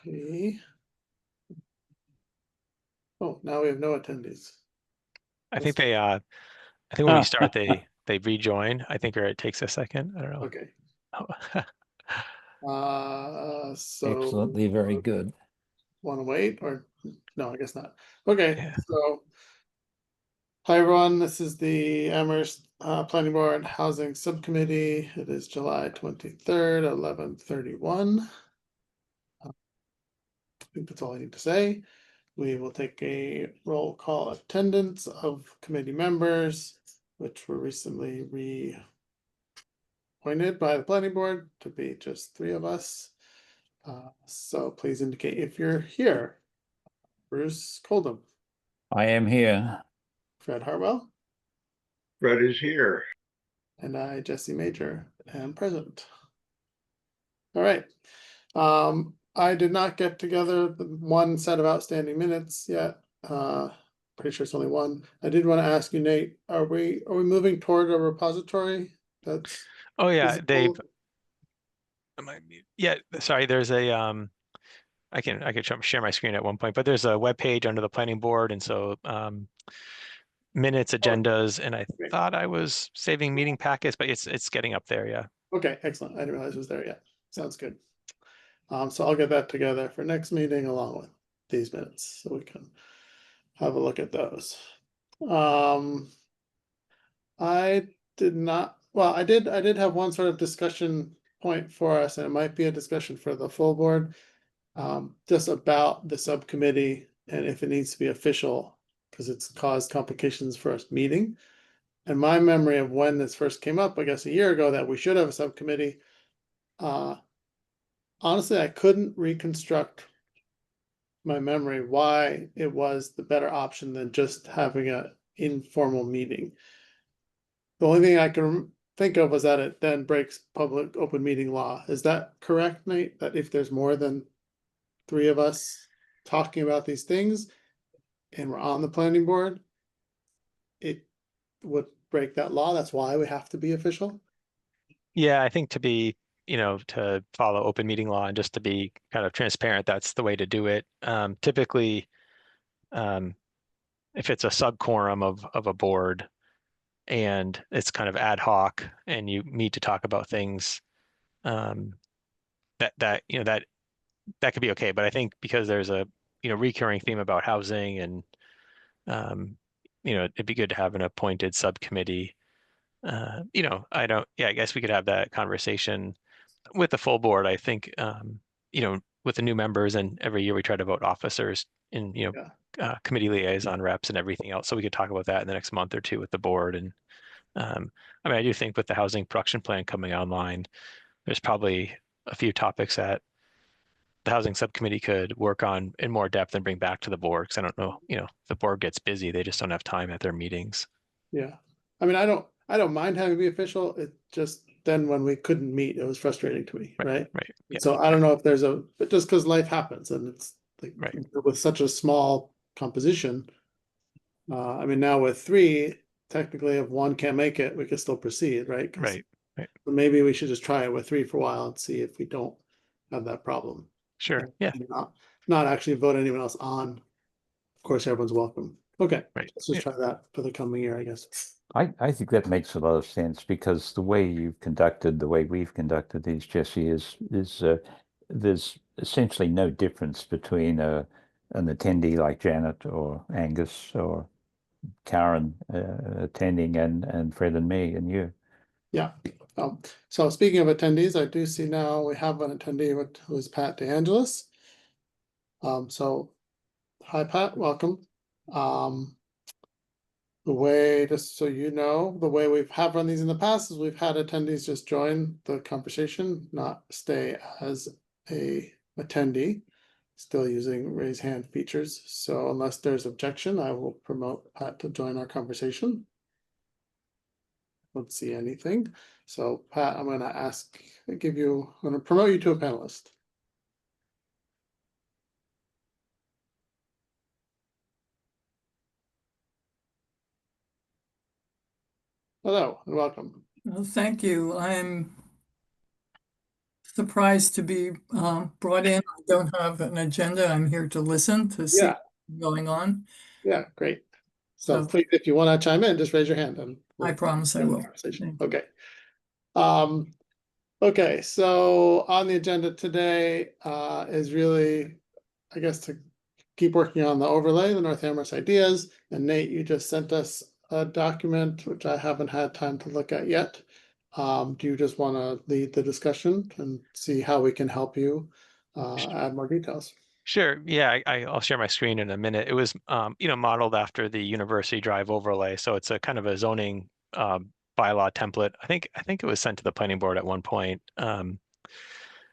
Okay. Oh, now we have no attendees. I think I think when we start, they rejoin, I think, or it takes a second. I don't know. Okay. So Excellently, very good. want to wait or no, I guess not. Okay, Yeah. so hi everyone, this is the Amherst Planning Board Housing Subcommittee. It is July 23rd, 11:31. I think that's all I need to say. We will take a roll call attendance of committee members, which were recently reappointed by the planning board to be just 3 of us. So please indicate if you're here. Bruce Coldham, I am here. Fred Hartwell, Fred is here. and I, Jesse Major, am present. All right. I did not get together the one set of outstanding minutes yet. Pretty sure it's only one. I did want to ask you, Nate, are we moving toward a repository that's Oh yeah, visible? yeah, sorry, there's a I can share my screen at one point, but there's a web page under the planning board, and so minutes, agendas, and I Okay. thought I was saving meeting packets, but it's getting up there, yeah. Okay, excellent. I didn't realize it was there yet. Sounds good. So I'll get that together for next meeting along with these minutes so we can have a look at those. I did not, well, I did have one sort of discussion point for us, and it might be a discussion for the full board. Just about the subcommittee and if it needs to be official, because it's caused complications for us meeting. And my memory of when this first came up, I guess a year ago, that we should have a subcommittee. Honestly, I couldn't reconstruct my memory why it was the better option than just having an informal meeting. The only thing I can think of was that it then breaks public open meeting law. Is that correct, Nate? That if there's more than 3 of us talking about these things and we're on the planning board, it would break that law. That's why we have to be official. Yeah, I think to be, to follow open meeting law and just to be kind of transparent, that's the way to do it. Typically, if it's a subquorum of a board and it's kind of ad hoc and you meet to talk about things, that could be okay. But I think because there's a recurring theme about housing and it'd be good to have an appointed subcommittee. I guess we could have that conversation with the full board. I think with the new members, and every year we try to vote officers in committee liaison reps and everything else. So we could talk about that in the next month or two with the board. And I do think with the housing production plan coming online, there's probably a few topics that the housing subcommittee could work on in more depth and bring back to the board. Because I don't know, the board gets busy. They just don't have time at their meetings. Yeah. I mean, I don't mind having it be official. It just then when we couldn't meet, it was frustrating to me, right? Right. Yeah. So I don't know if there's but just because life happens and it's like Right. with such a small composition. I mean, now with 3, technically, if one can't make it, we can still proceed, right? Right. So maybe we should just try it with 3 for a while and see if we don't have that problem. Sure. Yeah. And not actually vote anyone else on. Of course, everyone's welcome. Okay. Right. Let's just try that for the coming year, I guess. I think that makes a lot of sense because the way we've conducted these, Jesse, is there's essentially no difference between an attendee like Janet or Angus or Karen attending and Fred and me and you. Yeah. So speaking of attendees, I do see now we have an attendee who is Pat DeAngelis. So hi, Pat, welcome. The way, just so you know, the way we've run these in the past is we've had attendees just join the conversation, not stay as a attendee, still using raise hand features. So unless there's objection, I will promote Pat to join our conversation. Don't see anything. So Pat, I'm gonna I'm gonna promote you to a panelist. Hello and welcome. Well, thank you. I'm surprised to be brought in. I don't have an agenda. I'm here to listen, to see Yeah, what's going on. yeah, great. So So- please, if you want to chime in, just raise your hand and I promise I have a will. conversation. Okay. Okay, so on the agenda today is really, I guess, to keep working on the overlay, the North Amherst ideas. And Nate, you just sent us a document, which I haven't had time to look at yet. Do you just want to lead the discussion and see how we can help you add more details? Sure. Yeah, I'll share my screen in a minute. It was, modeled after the University Drive overlay. So it's a kind of a zoning bylaw template. I think it was sent to the planning board at one point. And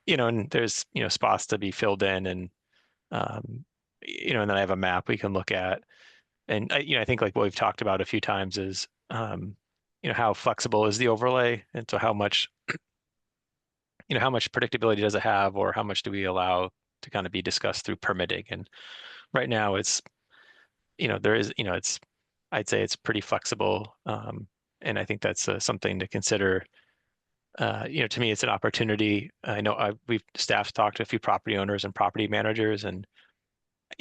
there's, spots to be filled in and, and then I have a map we can look at. And I think like what we've talked about a few times is, how flexible is the overlay? And so how much predictability does it have, or how much do we allow to kind of be discussed through permitting? And right now it's, there is, I'd say it's pretty flexible. And I think that's something to consider. To me, it's an opportunity. I know we've staff's talked to a few property owners and property managers, and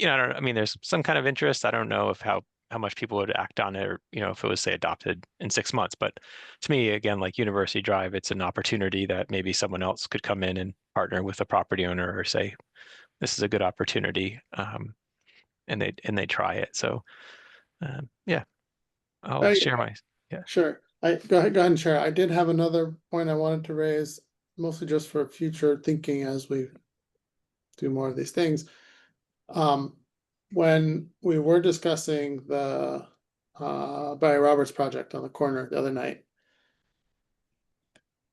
I mean, there's some kind of interest. I don't know if how much people would act on it, or if it was say adopted in 6 months. But to me, again, like University Drive, it's an opportunity that maybe someone else could come in and partner with a property owner, or say this is a good opportunity, and they try it. So yeah, I'll share my. Yeah. Sure. Go ahead and share. I did have another point I wanted to raise, mostly just for future thinking as we do more of these things. When we were discussing the Barry Roberts project on the corner the other night,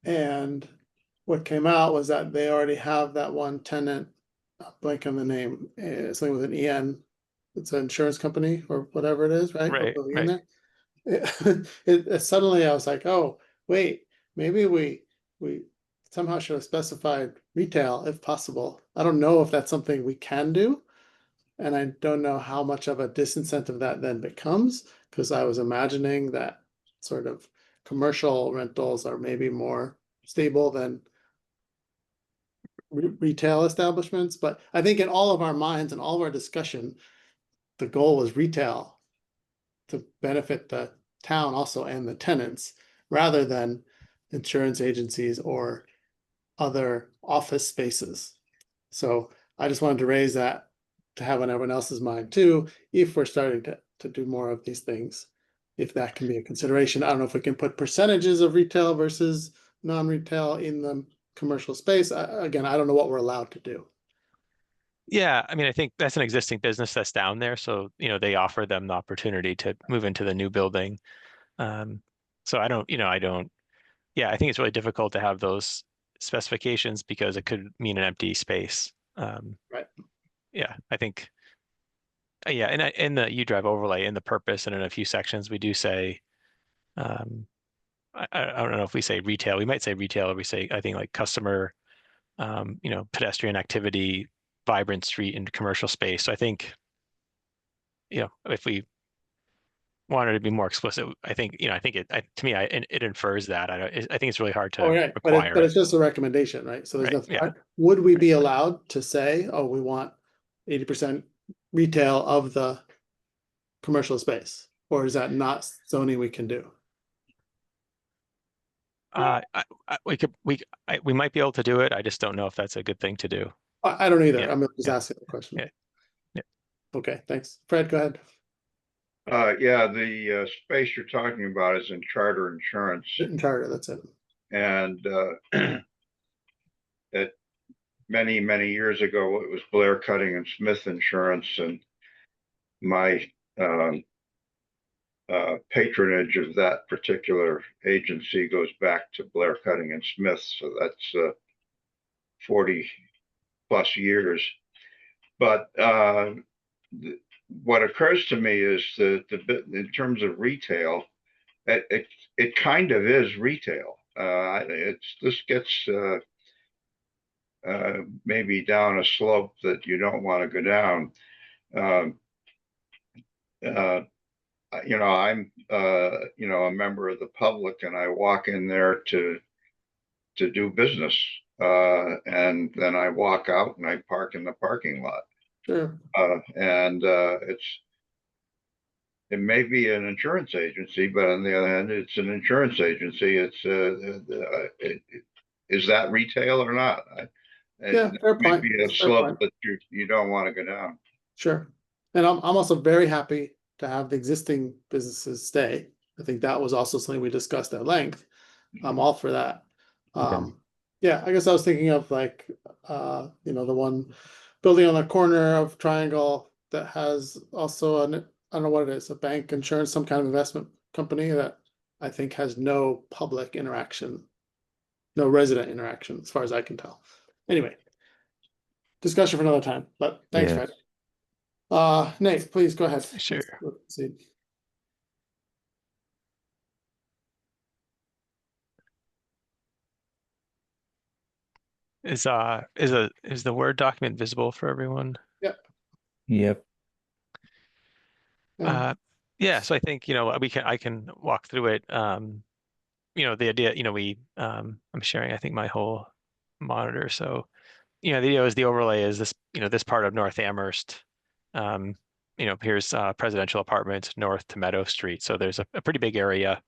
and what came out was that they already have that one tenant, blank on the name, something with an EN. It's an insurance company or whatever it is, right? Right. In there. Suddenly I was like, oh, wait, maybe we somehow should have specified retail if possible. I don't know if that's something we can do. And I don't know how much of a disincentive that then becomes, because I was imagining that sort of commercial rentals are maybe more stable than retail establishments. But I think in all of our minds and all of our discussion, the goal was retail to benefit the town also and the tenants, rather than insurance agencies or other office spaces. So I just wanted to raise that to have on everyone else's mind too, if we're starting to do more of these things, if that can be a consideration. I don't know if we can put percentages of retail versus non-retail in the commercial space. Again, I don't know what we're allowed to do. Yeah, I mean, I think that's an existing business that's down there. So, they offer them the opportunity to move into the new building. So I don't, yeah, I think it's really difficult to have those specifications because it could mean an empty space. Right. Yeah, I think, yeah, and in the U Drive overlay, in the purpose and in a few sections, we do say, I don't know if we say retail, we might say retail, or we say, I think like customer, pedestrian activity, vibrant street and commercial space. So I think, if we wanted to be more explicit, I think, to me, it infers that. I think it's really hard to right, require but it's just a recommendation, right? So there's Right, nothing. yeah. Would we be allowed to say, oh, we want 80% retail of the commercial space, or is that not zoning we can do? We might be able to do it. I just don't know if that's a good thing to do. I don't either. Yeah, I'm just yeah, asking the question. yeah. Okay, thanks. Fred, go ahead. Yeah, the space you're talking about is in Charter Insurance, Charter, that's it. and it many years ago it was Blair Cutting and Smith Insurance, and my patronage of that particular agency goes back to Blair Cutting and Smith, so that's 40 plus years. But what occurs to me is that in terms of retail, it kind of is retail. This gets maybe down a slope that you don't want to go down. I'm a member of the public, and I walk in there to do business, And then I walk out and I park in the parking lot. Sure. It may be an insurance agency, but on the other hand, it's an insurance agency. Is that retail or not? Yeah, It fair may point. be a Fair slope point. that you don't want to go down. Sure. And I'm also very happy to have the existing businesses stay. I think that was also something we discussed at length. I'm all for that. Yeah, I guess I was thinking of like, the one building on the corner of Triangle that has also I don't know what it is, a bank, insurance, some kind of investment company that I think has no public interaction, no resident interaction, as far as I can tell. Anyway, discussion for another time, but thanks, Yes. Fred. Nate, please go ahead. Sure. Let's proceed. Is the Word document visible for everyone? Yep. Yeah, so I think, I can walk through it. The idea, I'm sharing, I think, my whole monitor. So, the idea is the overlay is this, this part of North Amherst. Here's presidential apartments north to Meadow Street. So there's a pretty big area.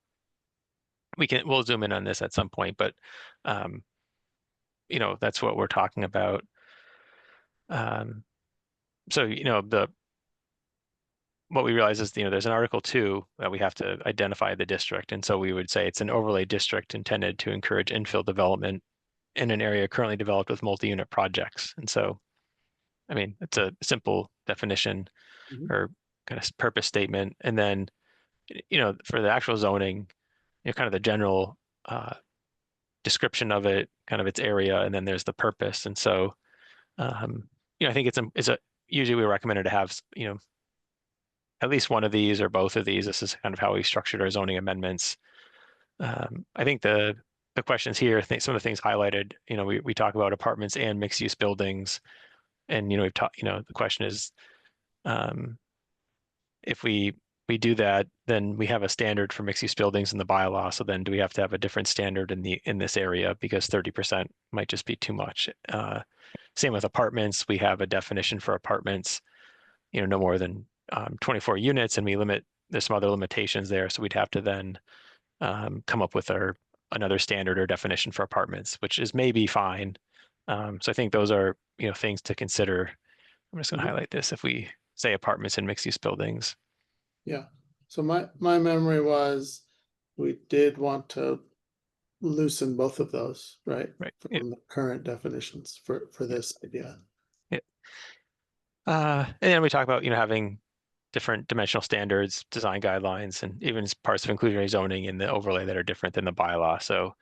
We'll zoom in on this at some point, but that's what we're talking about. So, what we realize is, there's an Article 2 that we have to identify the district. And so we would say it's an overlay district intended to encourage infill development in an area currently developed with multi-unit projects. And so, I mean, it's a simple definition or kind of purpose statement. And then, for the actual zoning, kind of the general description of it, kind of its area, and then there's the purpose. And so, I think usually we recommend it to have, at least one of these or both of these. This is kind of how we structured our zoning amendments. I think the questions here, I think some of the things highlighted, we talk about apartments and mixed use buildings. And, we've talked, the question is, if we do that, then we have a standard for mixed use buildings in the bylaw. So then do we have to have a different standard in this area because 30% might just be too much? Same with apartments. We have a definition for apartments, no more than 24 units, and there's some other limitations there. So we'd have to then come up with another standard or definition for apartments, which is maybe fine. So I think those are, things to consider. I'm just going to highlight this if we say apartments and mixed use buildings. Yeah. So my memory was we did want to loosen both of those, right? Right. From the current definitions for this idea. Yeah. And then we talk about, having different dimensional standards, design guidelines, and even parts of inclusionary zoning in the overlay that are different than the bylaw. So,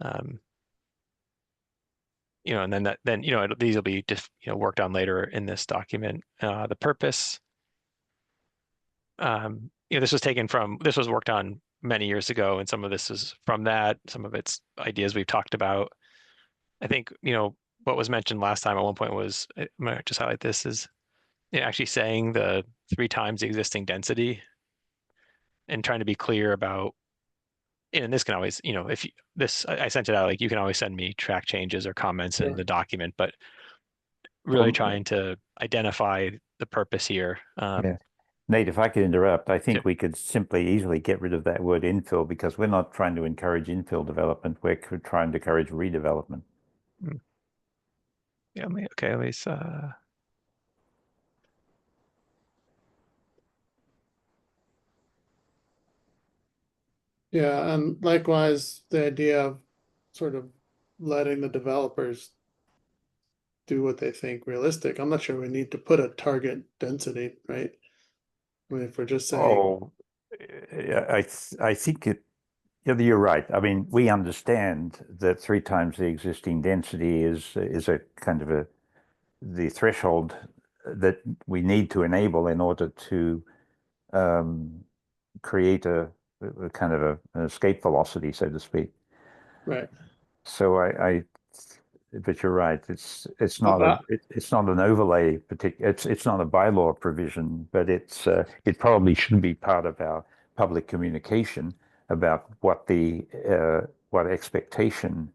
and then these will be just, worked on later in this document. The purpose, this was worked on many years ago, and some of this is from that, some of it's ideas we've talked about. I think, what was mentioned last time at one point was, I'm going to just highlight this, is actually saying the 3 times the existing density and trying to be clear about, and this can always, if I sent it out, like you can always send me track changes or comments in the document, but really trying to identify the purpose here. Yeah. Nate, if I could interrupt, I think Sure. we could simply easily get rid of that word infill because we're not trying to encourage infill development. We're trying to encourage redevelopment. Yeah, okay, at least, Yeah, and likewise, the idea of sort of letting the developers do what they think realistic. I'm not sure we need to put a target density, right? I mean, if we're just saying, Oh, I think you're right. I mean, we understand that 3 times the existing density is a kind of the threshold that we need to enable in order to create a kind of an escape velocity, so to speak. right, So but you're right. It's not an overlay it's not a bylaw provision, but it probably should be part of our public communication about what expectation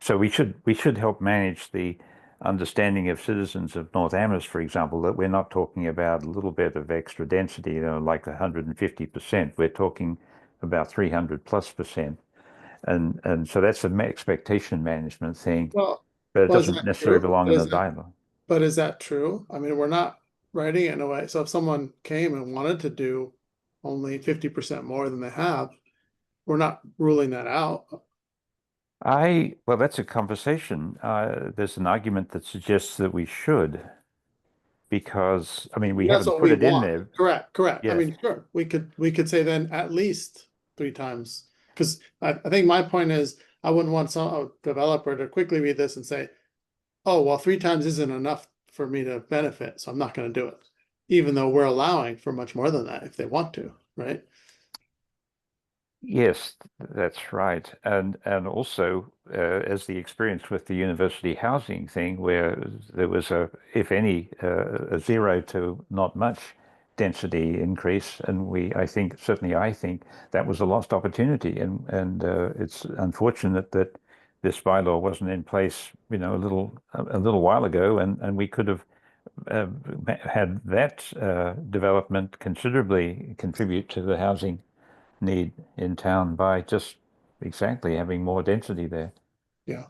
So we should help manage the understanding of citizens of North Amherst, for example, that we're not talking about a little bit of extra density, like 150%. We're talking about 300+%. And so that's an expectation management thing, Well, but it is doesn't that necessarily true? belong in the bylaw. But is that true? I mean, we're not writing it in a way. So if someone came and wanted to do only 50% more than they have, we're not ruling that out. Well, that's a conversation. There's an argument that suggests that we should, because, I mean, we That's haven't what put we it in want. there. Correct. I Yes. mean, sure, we could say then at least 3 times. Because I think my point is, I wouldn't want a developer to quickly read this and say, oh, well, 3 times isn't enough for me to benefit, so I'm not gonna do it. Even though we're allowing for much more than that if they want to, right? Yes, that's right. And also, as the experience with the university housing thing, where there was if any, a 0 to not much density increase, and certainly I think that was a lost opportunity, and it's unfortunate that this bylaw wasn't in place, a little while ago, and we could have had that development considerably contribute to the housing need in town by just exactly having more density there. Yeah.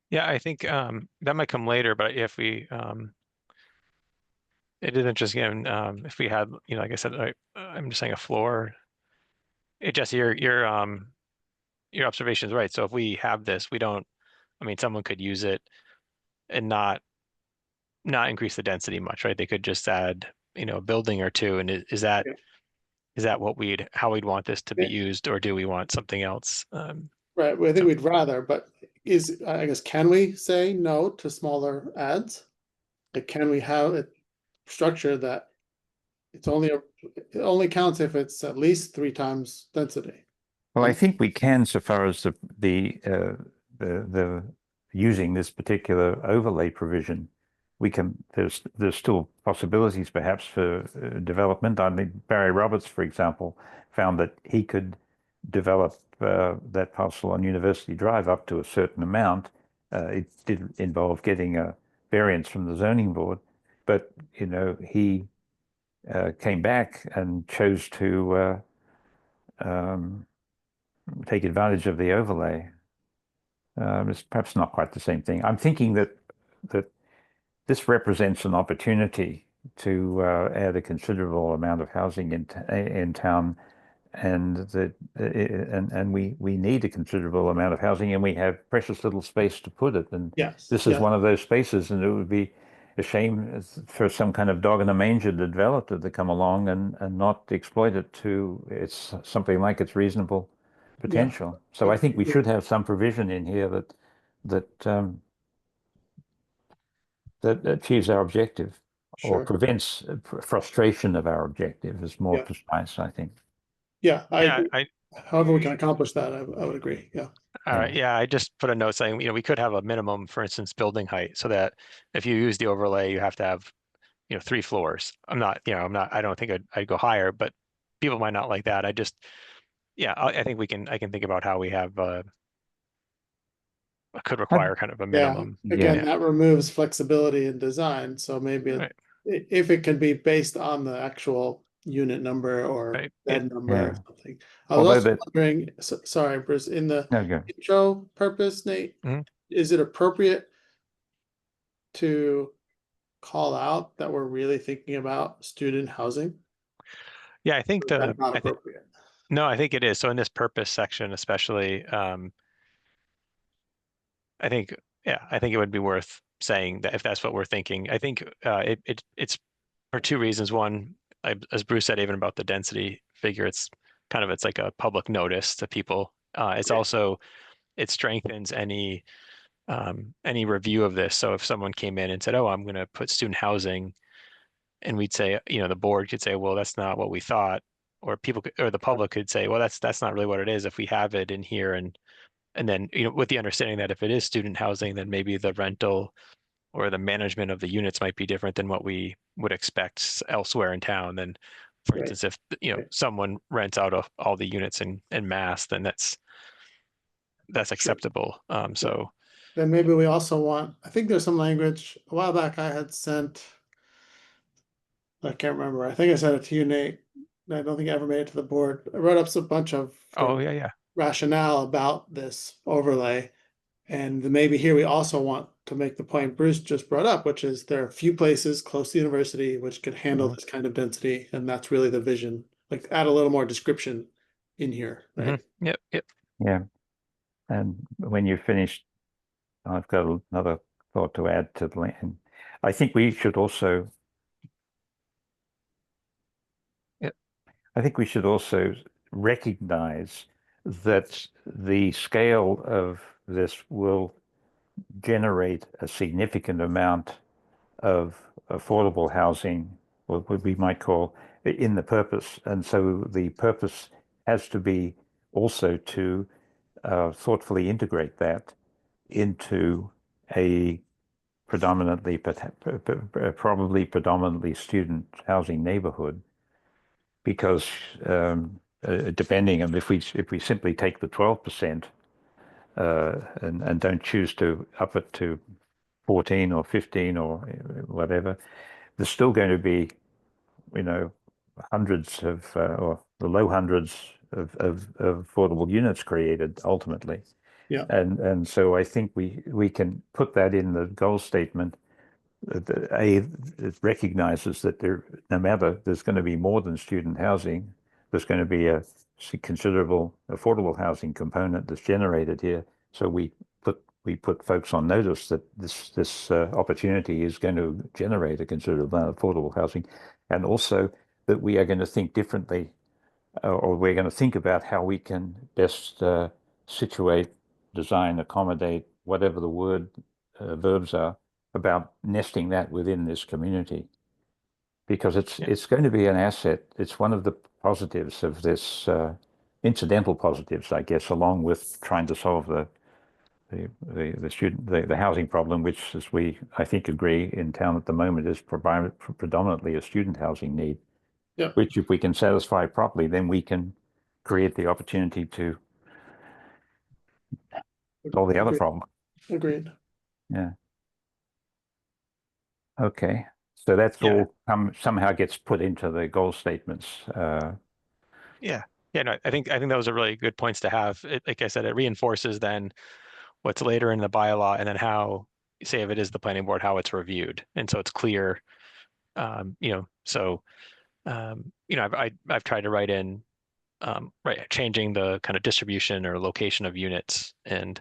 Yeah, I think that might come later, but if we it is interesting, if we had, like I said, I'm just saying a floor. It just your observation is right. So if we have this, we don't, I mean, someone could use it and not increase the density much, right? They could just add, a building or two. And is that Yeah. is that how we'd want this to be Yeah. used, or do we want something else? Right, well, I think we'd rather, but I guess, can we say no to smaller ads? Like, can we have a structure that it only counts if it's at least 3 times density? Well, I And think we can, so far as the using this particular overlay provision, we can. There's still possibilities perhaps for development. I mean, Barry Roberts, for example, found that he could develop that parcel on University Drive up to a certain amount. It did involve getting a variance from the zoning board, but he came back and chose to take advantage of the overlay. It's perhaps not quite the same thing. I'm thinking that this represents an opportunity to add a considerable amount of housing in town, and that and we need a considerable amount of housing, and we have precious little space to put it. And yes, this is one of those spaces, and it would be a shame for some kind of dog in a manger developer to come along and not exploit it to something like its reasonable potential. So I think we should have some provision in here that achieves our objective, or sure, prevents frustration of our objective, is more Yeah. precise, I think. yeah, I Yeah, agree. However we can accomplish that, I would agree, yeah. all right. Yeah, I just put a note saying, we could have a minimum, for instance, building height, so that if you use the overlay, you have to have, 3 floors. I don't think I'd go higher, but people might not like that. Yeah, I think I can think about how we have, could require kind of a Yeah, minimum. again, Yeah. that removes flexibility in design, so maybe Right. if it can be based on the actual unit number or Right. bed number or Yeah. something. I was Although also that, wondering, sorry, Bruce, in the no, go. intro purpose, Nate, Mhm. is it appropriate to call out that we're really thinking about student housing? Yeah, I think Or is that not appropriate? no, I think it is. So in this purpose section, especially, I think, I think it would be worth saying that if that's what we're thinking. I think it's for 2 reasons. One, as Bruce said, even about the density figure, it's like a public notice to people. It's Okay. also, it strengthens any review of this. So if someone came in and said, "Oh, I'm going to put student housing," and we'd say, the board could say, "Well, that's not what we thought," or the public could say, "Well, that's not really what it is." If we have it in here, and then, with the understanding that if it is student housing, then maybe the rental or the management of the units might be different than what we would expect elsewhere in town. Then, for Right. instance, if Right. someone rents out all the units in mass, then that's acceptable. So Then maybe we also want, I think there's some language, a while back I had sent, I can't remember, I think I sent it to you, Nate. I don't think I ever made it to the board. I wrote up a bunch of oh yeah, rationale about this overlay. And maybe here we also want to make the point Bruce just brought up, which is there are a few places close to the university which could handle this kind of density, and that's really the vision. Like add a little more description in here, right? Yep. Yeah. And when you're finished, I've got another thought to add to the land. I think we should also. Yep. I think we should also recognize that the scale of this will generate a significant amount of affordable housing, what we might call in the purpose. And so the purpose has to be also to thoughtfully integrate that into a predominantly, probably predominantly student housing neighborhood, because depending on if we simply take the 12% and don't choose to up it to 14 or 15 or whatever, there's still going to be, hundreds of or the low hundreds of affordable units created ultimately. Yeah. And so I think we can put that in the goal statement. It recognizes that no matter there's going to be more than student housing, there's going to be a considerable affordable housing component that's generated here. So we put folks on notice that this opportunity is going to generate a considerable amount of affordable housing, and also that we are going to think differently, or we're going to think about how we can best situate, design, accommodate, whatever the verbs are, about nesting that within this community, because it's going to be an asset. It's one of the positives of this, incidental positives, I guess, along with trying to solve the housing problem, which, as we I think agree in town at the moment, is predominantly a student housing need. Yeah. Which, if we can satisfy properly, then we can create the opportunity to solve the other problem. Agreed. Yeah. Okay. So that's all somehow gets put into the goal statements. Yeah. No, I think those are really good points to have. Like I said, it reinforces then what's later in the bylaw, and then how, say, if it is the planning board, how it's reviewed, and so it's clear. I've tried to write in changing the kind of distribution or location of units, and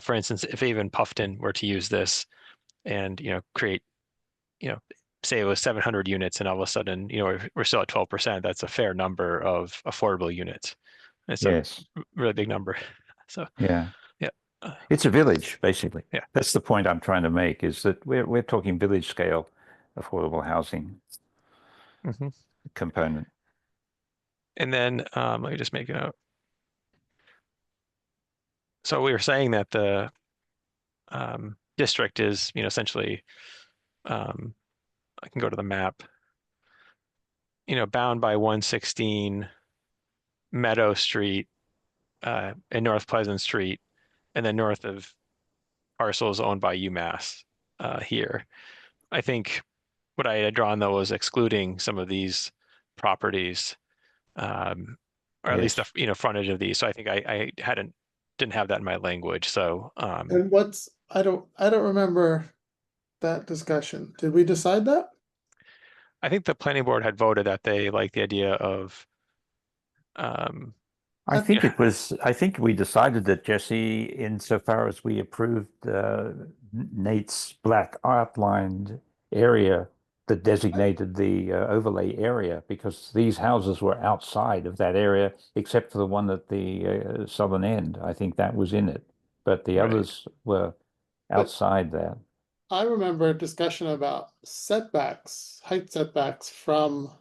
for instance, if even Puffton were to use this and create, say it was 700 units, and all of a sudden we're still at 12%, that's a fair number of affordable units. It's yes. a really big number. So yeah. Uh, It's a village, basically. Yeah. That's the point I'm trying to make, is that we're talking village scale affordable housing component. And then let me just make a note. So we were saying that the district is, essentially, I can go to the map, bound by 116 Meadow Street and North Pleasant Street, and then north of parcels owned by UMass here. I think what I had drawn, though, was excluding some of these properties, or at least the frontage of these. So I think I didn't have that in my language. So And I don't remember that discussion. Did we decide that? I think the planning board had voted that they like the idea of I think we decided that, Jesse, insofar as we approved Nate's black outlined area that designated the overlay area, because these houses were outside of that area, except for the one at the southern end. I think that was in it, but the others were outside that. I remember a discussion about setbacks, height setbacks from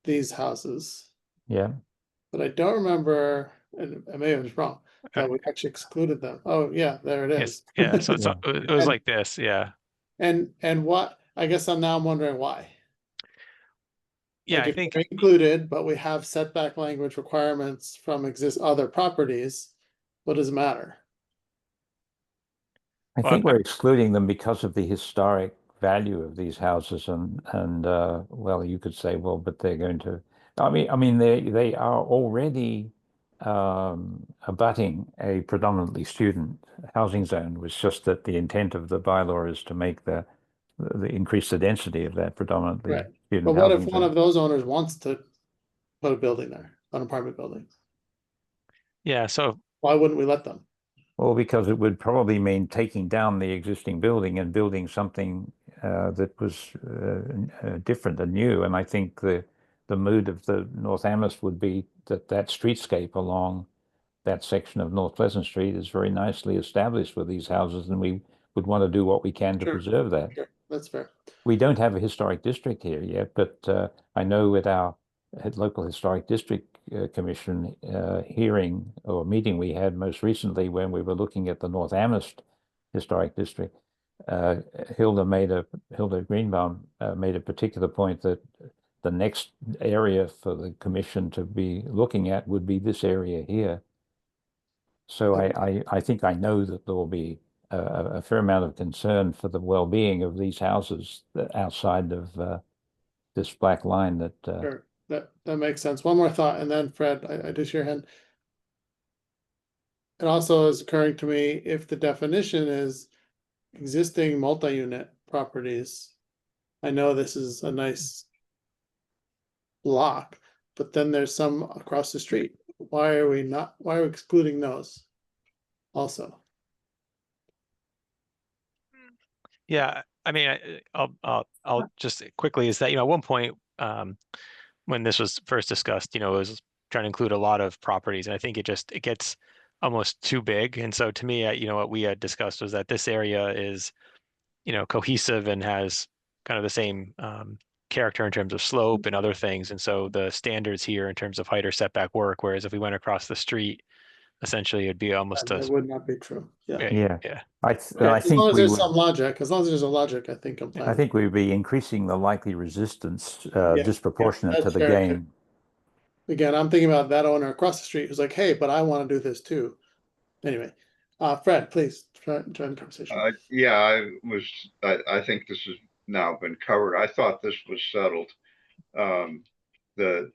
these houses. Yeah. But I don't remember, and maybe I was wrong, that we actually excluded them. Oh, yeah, there it is. Yeah, so it was like this, yeah. And what, I guess I'm wondering why. Yeah, Like, I think included, but we have setback language requirements from other properties. What does it matter? I Well, think we're excluding them because of the historic value of these houses, and well, you could say, well, but they're going to. I mean, they are already abutting a predominantly student housing zone. Was just that the intent of the bylaw is to make the increase the density of that predominantly Right. student But what if housing one zone. of those owners wants to put a building there, an apartment building? yeah, so Why wouldn't we let them? Well, because it would probably mean taking down the existing building and building something that was different and new. And I think the mood of the North Amherst would be that that streetscape along that section of North Pleasant Street is very nicely established with these houses, and we would want to do what we can to Sure. preserve that. Sure, that's fair. We don't have a historic district here yet, but I know at our local historic district commission hearing or meeting we had most recently when we were looking at the North Amherst historic district, uh, Hilda Greenbaum made a particular point that the next area for the commission to be looking at would be this area here. So I think I know that there will be a fair amount of concern for the well-being of these houses outside of this black line that Sure, that makes sense. One more thought, and then Fred, I just your hand. It also is occurring to me, if the definition is existing multi-unit properties, I know this is a nice block, but then there's some across the street. Why are we excluding those also? yeah, I mean, I'll just quickly is that, at one point, when this was first discussed, it was trying to include a lot of properties, and I think it gets almost too big. And so to me, what we had discussed was that this area is, cohesive and has kind of the same character in terms of slope and other things. And so the standards here in terms of height or setback work, whereas if we went across the street, essentially it'd be almost That would not be true. Yeah. yeah. yeah. Okay, I as long think as we there's would some logic, I think I'm fine. I think we'd be increasing the likely resistance Yeah, disproportionate to that's the fair, too. gain. Again, I'm thinking about that owner across the street who's like, hey, but I want to do this too. Anyway, Fred, please join the conversation. Yeah, I think this has now been covered. I thought this was settled. The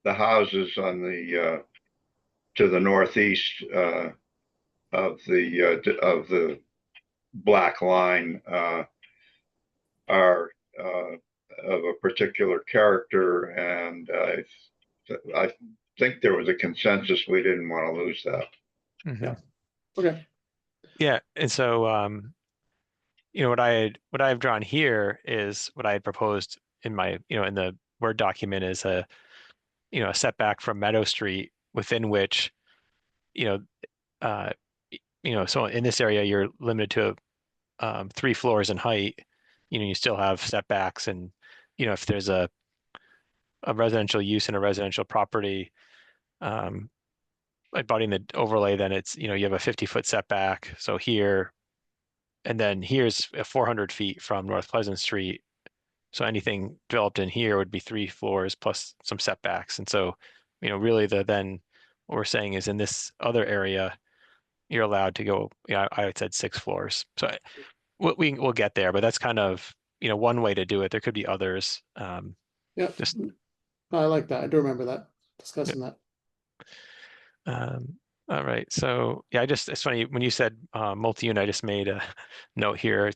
houses on the to the northeast of the black line are of a particular character, and I think there was a consensus we didn't want to lose that. Mhm. Yeah. Okay. Yeah, and so what I've drawn here is what I had proposed in my in the Word document is a a setback from Meadow Street within which uh so in this area you're limited to 3 floors in height. You still have setbacks, and if there's a residential use in a residential property abutting the overlay, then it's you have a 50-foot setback. So here, and then here's 400 feet from North Pleasant Street. So anything developed in here would be 3 floors plus some setbacks. And so, really then what we're saying is in this other area, you're allowed to go, I had said 6 floors. So we'll get there, but that's kind of, one way to do it. There could be others. Yeah, Just I like that. I do remember that, discussing that. all right. So yeah, it's funny when you said multi-unit, I just made a note here.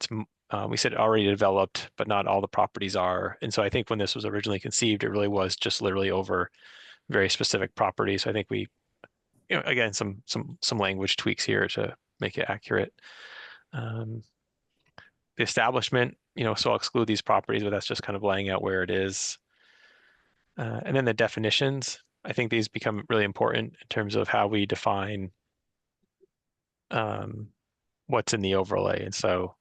We said already developed, but not all the properties are. And so I think when this was originally conceived, it really was just literally over very specific properties. So I think we, again, some language tweaks here to make it accurate. The establishment, so I'll exclude these properties, but that's just kind of laying out where it is. And then the definitions, I think these become really important in terms of how we define what's in the overlay. And so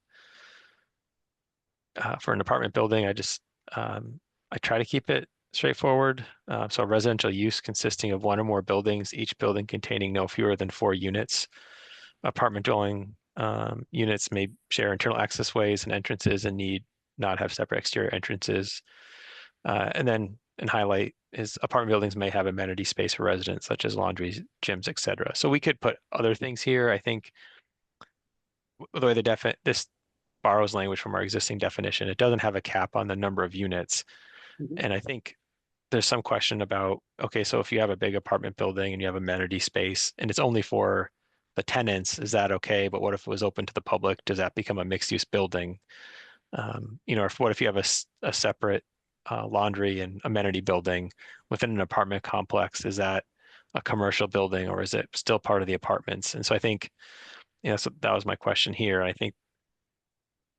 for an apartment building, I try to keep it straightforward. So residential use consisting of 1 or more buildings, each building containing no fewer than 4 units. Apartment dwelling units may share internal access ways and entrances and need not have separate exterior entrances. And then and highlight is apartment buildings may have amenity space for residents such as laundries, gyms, etc. So we could put other things here. I think the way this borrows language from our existing definition, it doesn't have a cap on the number of units. Mhm. And I think there's some question about, okay, so if you have a big apartment building and you have amenity space and it's only for the tenants, is that okay? But what if it was open to the public? Does that become a mixed use building? Or what if you have a separate laundry and amenity building within an apartment complex? Is that a commercial building or is it still part of the apartments? And so I think, so that was my question here. I think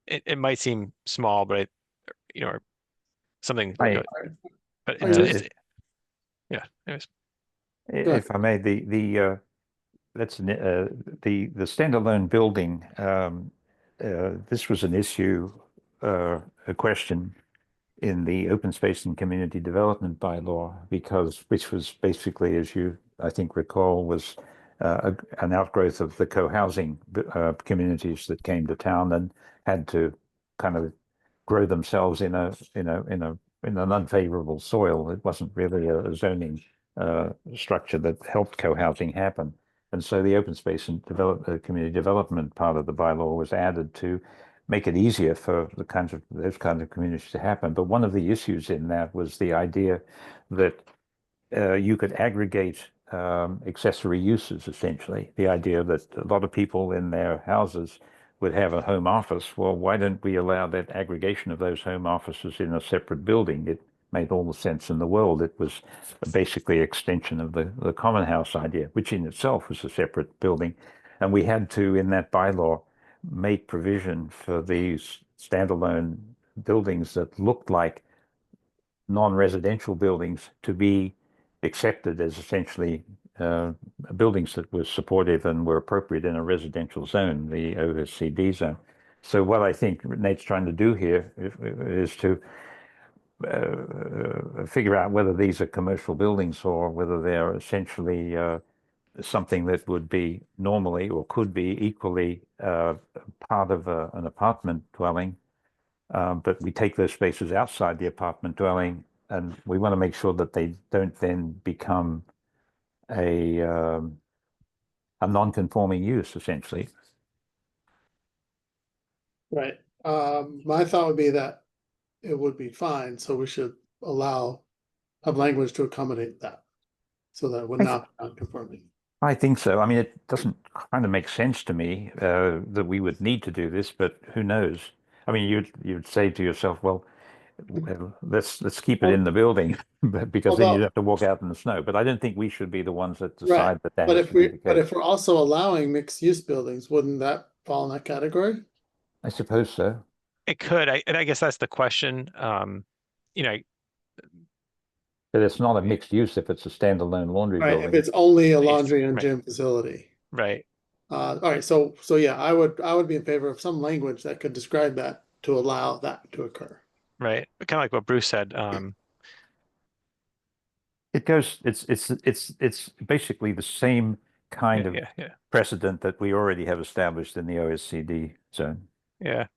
it might seem small, but or something, I, but Are you- yeah, anyways. Go ahead. if I may, that's the standalone building. This was an issue, a question in the open space and community development bylaw, which was basically, as you I think recall, was an outgrowth of the co-housing communities that came to town and had to kind of grow themselves in an unfavorable soil. It wasn't really a zoning structure that helped co-housing happen. And so the open space and community development part of the bylaw was added to make it easier for those kinds of communities to happen. But one of the issues in that was the idea that you could aggregate accessory uses, essentially. The idea that a lot of people in their houses would have a home office. Well, why don't we allow that aggregation of those home offices in a separate building? It made all the sense in the world. It was basically extension of the common house idea, which in itself was a separate building. And we had to, in that bylaw, make provision for these standalone buildings that looked like non-residential buildings to be accepted as essentially buildings that were supportive and were appropriate in a residential zone, the OSCD zone. So what I think Nate's trying to do here is to figure out whether these are commercial buildings or whether they're essentially something that would be normally or could be equally part of an apartment dwelling. But we take those spaces outside the apartment dwelling, and we want to make sure that they don't then become a non-conforming use, essentially. Right. My thought would be that it would be fine, so we should have language to accommodate that. So that it would not be non-conforming. I think so. I mean, it doesn't kind of make sense to me that we would need to do this, but who knows? I mean, you'd say to yourself, well, let's keep it in the building, because then you'd have to walk out in the snow. But I don't think we should be the ones that decide that But has if to be the but case. if we're also allowing mixed use buildings, wouldn't that fall in that category? I suppose so. It could. And I guess that's the question. But it's not a mixed use if it's a standalone laundry Right, if building. it's only a It's- laundry and right. gym facility. Right. All right, so yeah, I would be in favor of some language that could describe that to allow that to occur. Right. Kind of like what Bruce said. It's basically the same kind of Yeah. precedent that we already have established in the OSCD zone. Yeah.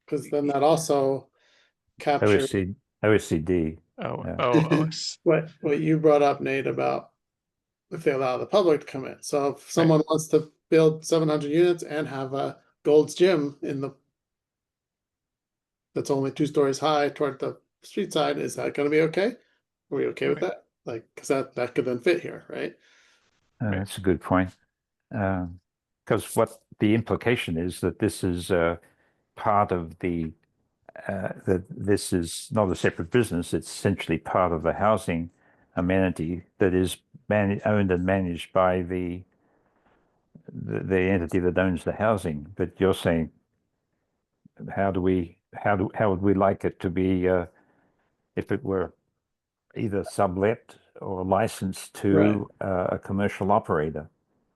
Because then that also captures OSCD. Oh, Yeah. what you brought up, Nate, about if they allow the public to come in. So if someone wants to build 700 units and have a Gold's Gym that's only 2 stories high toward the street side, is that going to be okay? Are we okay with that? Like, because that could then fit here, right? That's a good point. Because what the implication is that this is part of that this is not a separate business. It's essentially part of the housing amenity that is owned and managed by the entity that owns the housing. But you're saying, how would we like it to be if it were either sublet or licensed to a commercial operator?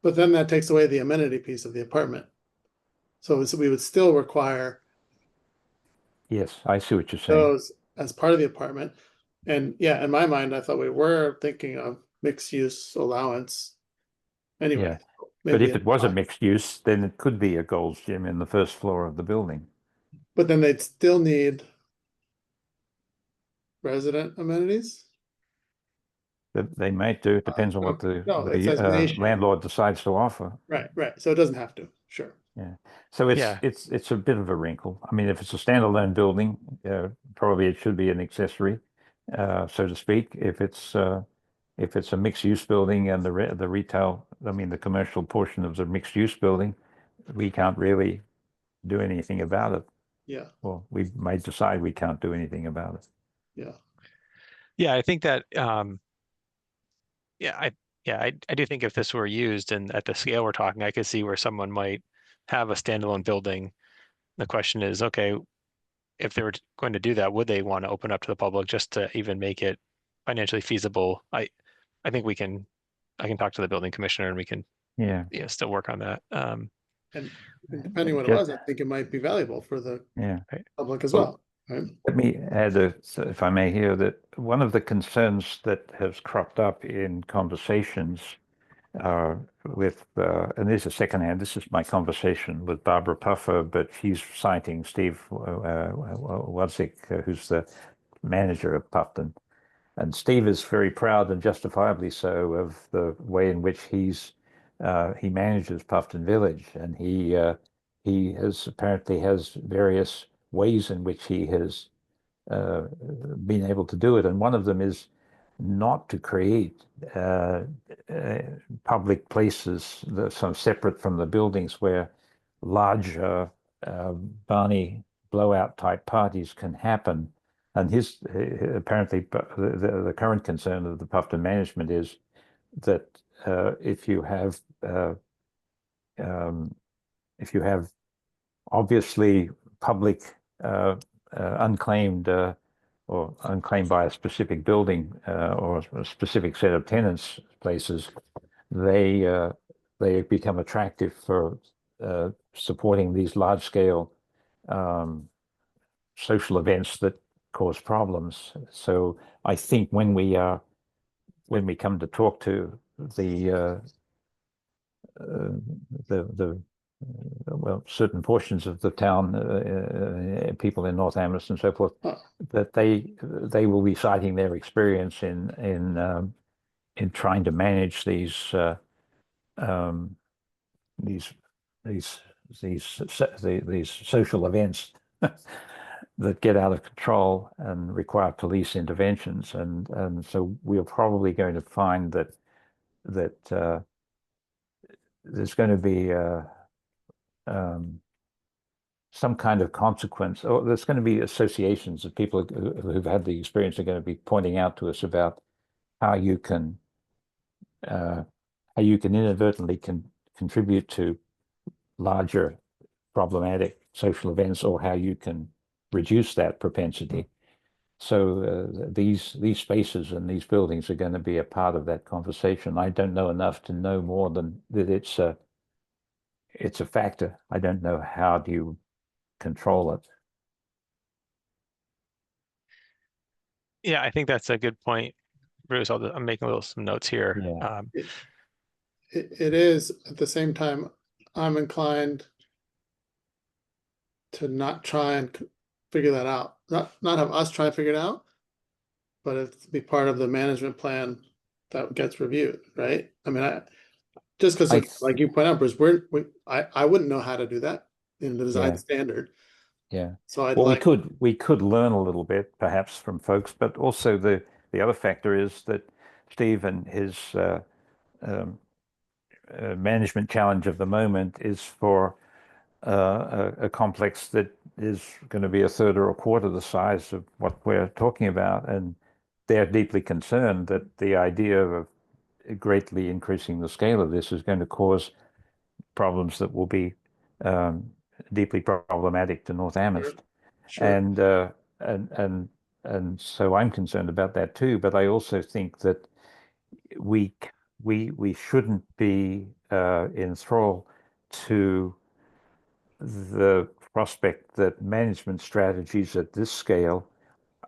But then that takes away the amenity piece of the apartment. So we would still require Yes, I see what you're saying. those as part of the apartment. And yeah, in my mind, I thought we were thinking of mixed use allowance. Anyway, Yeah. But if it was a mixed use, then it could be a Gold's Gym in the first floor of the building. But then they'd still need resident amenities? They might do. It depends on what No, it says nation. landlord decides to offer. Right, so it doesn't have to, sure. Yeah. So it's a bit of a wrinkle. I mean, if it's a standalone building, probably it should be an accessory, so to speak. If it's a mixed use building and the retail, I mean, the commercial portion of the mixed use building, we can't really do anything about it. Yeah, Well, we might decide we can't do anything about it. yeah, Yeah, I think that I do think if this were used and at the scale we're talking, I could see where someone might have a standalone building. The question is, okay, if they were going to do that, would they want to open up to the public just to even make it financially feasible? I think I can talk to the building commissioner and we can still work on that. and depending what it was, I think it might be valuable for the public as well. Right? Let me add, if I may here, that one of the concerns that has cropped up in conversations with, and this is secondhand, this is my conversation with Barbara Puffer, but she's citing Steve Wadzik, who's the manager of Puffton. And Steve is very proud, and justifiably so, of the way in which he manages Puffton Village, and he apparently has various ways in which he has been able to do it, and one of them is not to create public places that are separate from the buildings where large Barney blowout type parties can happen. And apparently the current concern of the Puffton management is that if you have obviously public unclaimed or unclaimed by a specific building or a specific set of tenants places, they become attractive for supporting these large scale social events that cause problems. So I think when we come to talk to well, certain portions of the town, people in North Amherst and so forth, that they will be citing their experience in trying to manage these social events that get out of control and require police interventions, and so we're probably going to find that there's going to be some kind of consequence, or there's going to be associations of people who've had the experience are going to be pointing out to us about how you can inadvertently contribute to larger problematic social events, or how you can reduce that propensity. So these spaces and these buildings are going to be a part of that conversation. I don't know enough to know more than that it's a factor. I don't know how do you control it. Yeah, I think that's a good point, Bruce. I'm making some notes here. Yeah. It is. At the same time, I'm inclined to not try and figure that out. Not have us try and figure it out, but it to be part of the management plan that gets reviewed, right? I mean, just because, like you point out, Bruce, I wouldn't know how to do that in the design standard. Yeah. So we could learn a little bit perhaps from folks, but also the other factor is that Steve and his management challenge of the moment is for a complex that is going to be a third or a quarter the size of what we're talking about, and they're deeply concerned that the idea of greatly increasing the scale of this is going to cause problems that will be deeply problematic to North Amherst. Sure. And so I'm concerned about that too. But I also think that we shouldn't be enthralled to the prospect that management strategies at this scale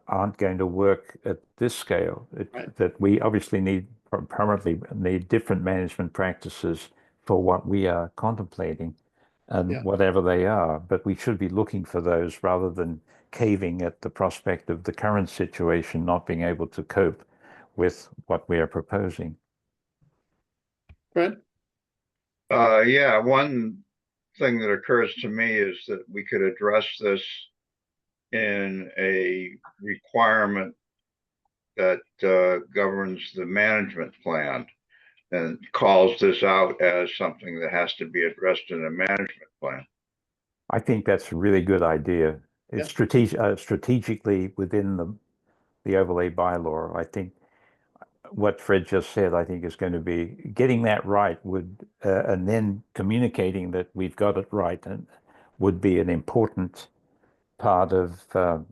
aren't going to work at this scale. That we obviously probably need different management practices for what we are contemplating. and Yeah. whatever they are. But we should be looking for those rather than caving at the prospect of the current situation not being able to cope with what we are proposing. Brent? Yeah, one thing that occurs to me is that we could address this in a requirement that governs the management plan and calls this out as something that has to be addressed in a management plan. I think that's a really good idea. It's strategically within the overlay bylaw. I think what Fred just said, I think is going to be getting that right would, and then communicating that we've got it right, and would be an important part of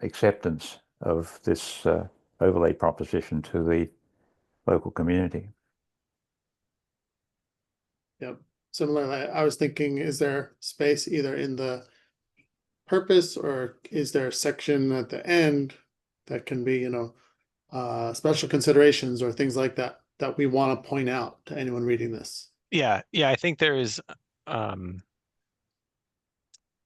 acceptance of this overlay proposition to the local community. Yep. Similarly, I was thinking, is there space either in the purpose, or is there a section at the end that can be, special considerations or things like that, that we want to point out to anyone reading this? Yeah, I think there is,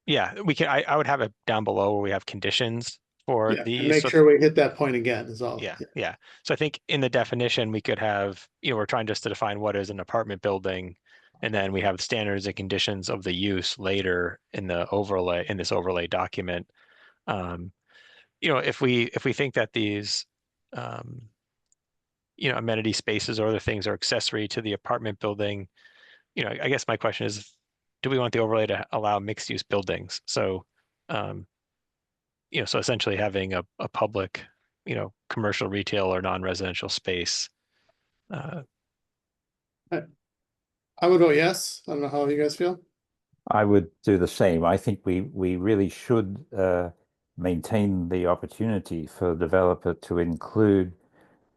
yeah, we can, I would have it down below where we have conditions for Yeah, and these. make So sure we hit that point again is all. yeah. So I think in the definition, we could have, we're trying just to define what is an apartment building. And then we have standards and conditions of the use later in the overlay, in this overlay document. If we think that these, amenity spaces or other things are accessory to the apartment building, I guess my question is, do we want the overlay to allow mixed use buildings? So, so essentially having a public, commercial, retail, or non-residential space. I would vote yes. I don't know how you guys feel. I would do the same. I think we really should maintain the opportunity for the developer to include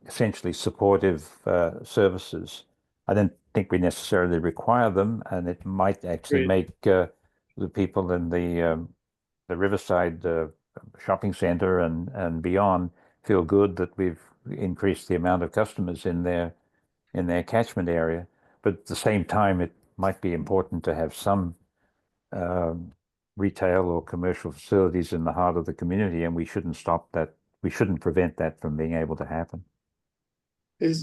essentially supportive services. I don't think we necessarily require them, and it might actually Agreed. make the people in the Riverside shopping center and beyond feel good that we've increased the amount of customers in their catchment area. But at the same time, it might be important to have some retail or commercial facilities in the heart of the community, and we shouldn't stop that. We shouldn't prevent that from being able to happen. I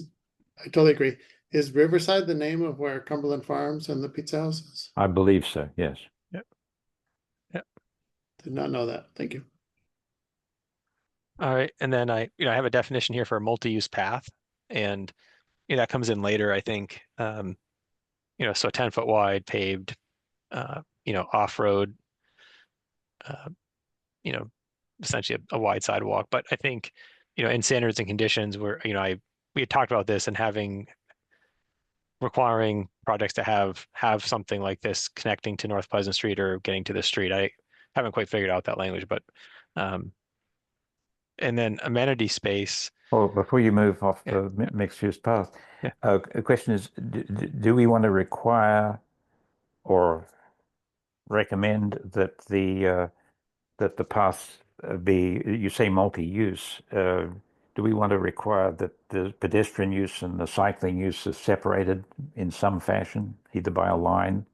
totally agree. Is Riverside the name of where Cumberland Farms and the pizza house is? I believe so, yes. Did not know that. Thank you. All right, and then I have a definition here for a multi-use path, and that comes in later, I think. So 10-foot wide paved, off-road, essentially a wide sidewalk. But I think, in standards and conditions where, we had talked about this and requiring projects to have something like this connecting to North Pleasant Street or getting to the street. I haven't quite figured out that language, but and then amenity space. Well, before you move off the mixed use path, the question is, do we want to require or recommend that the path be, you say multi-use, do we want to require that the pedestrian use and the cycling use is separated in some fashion, either by a line?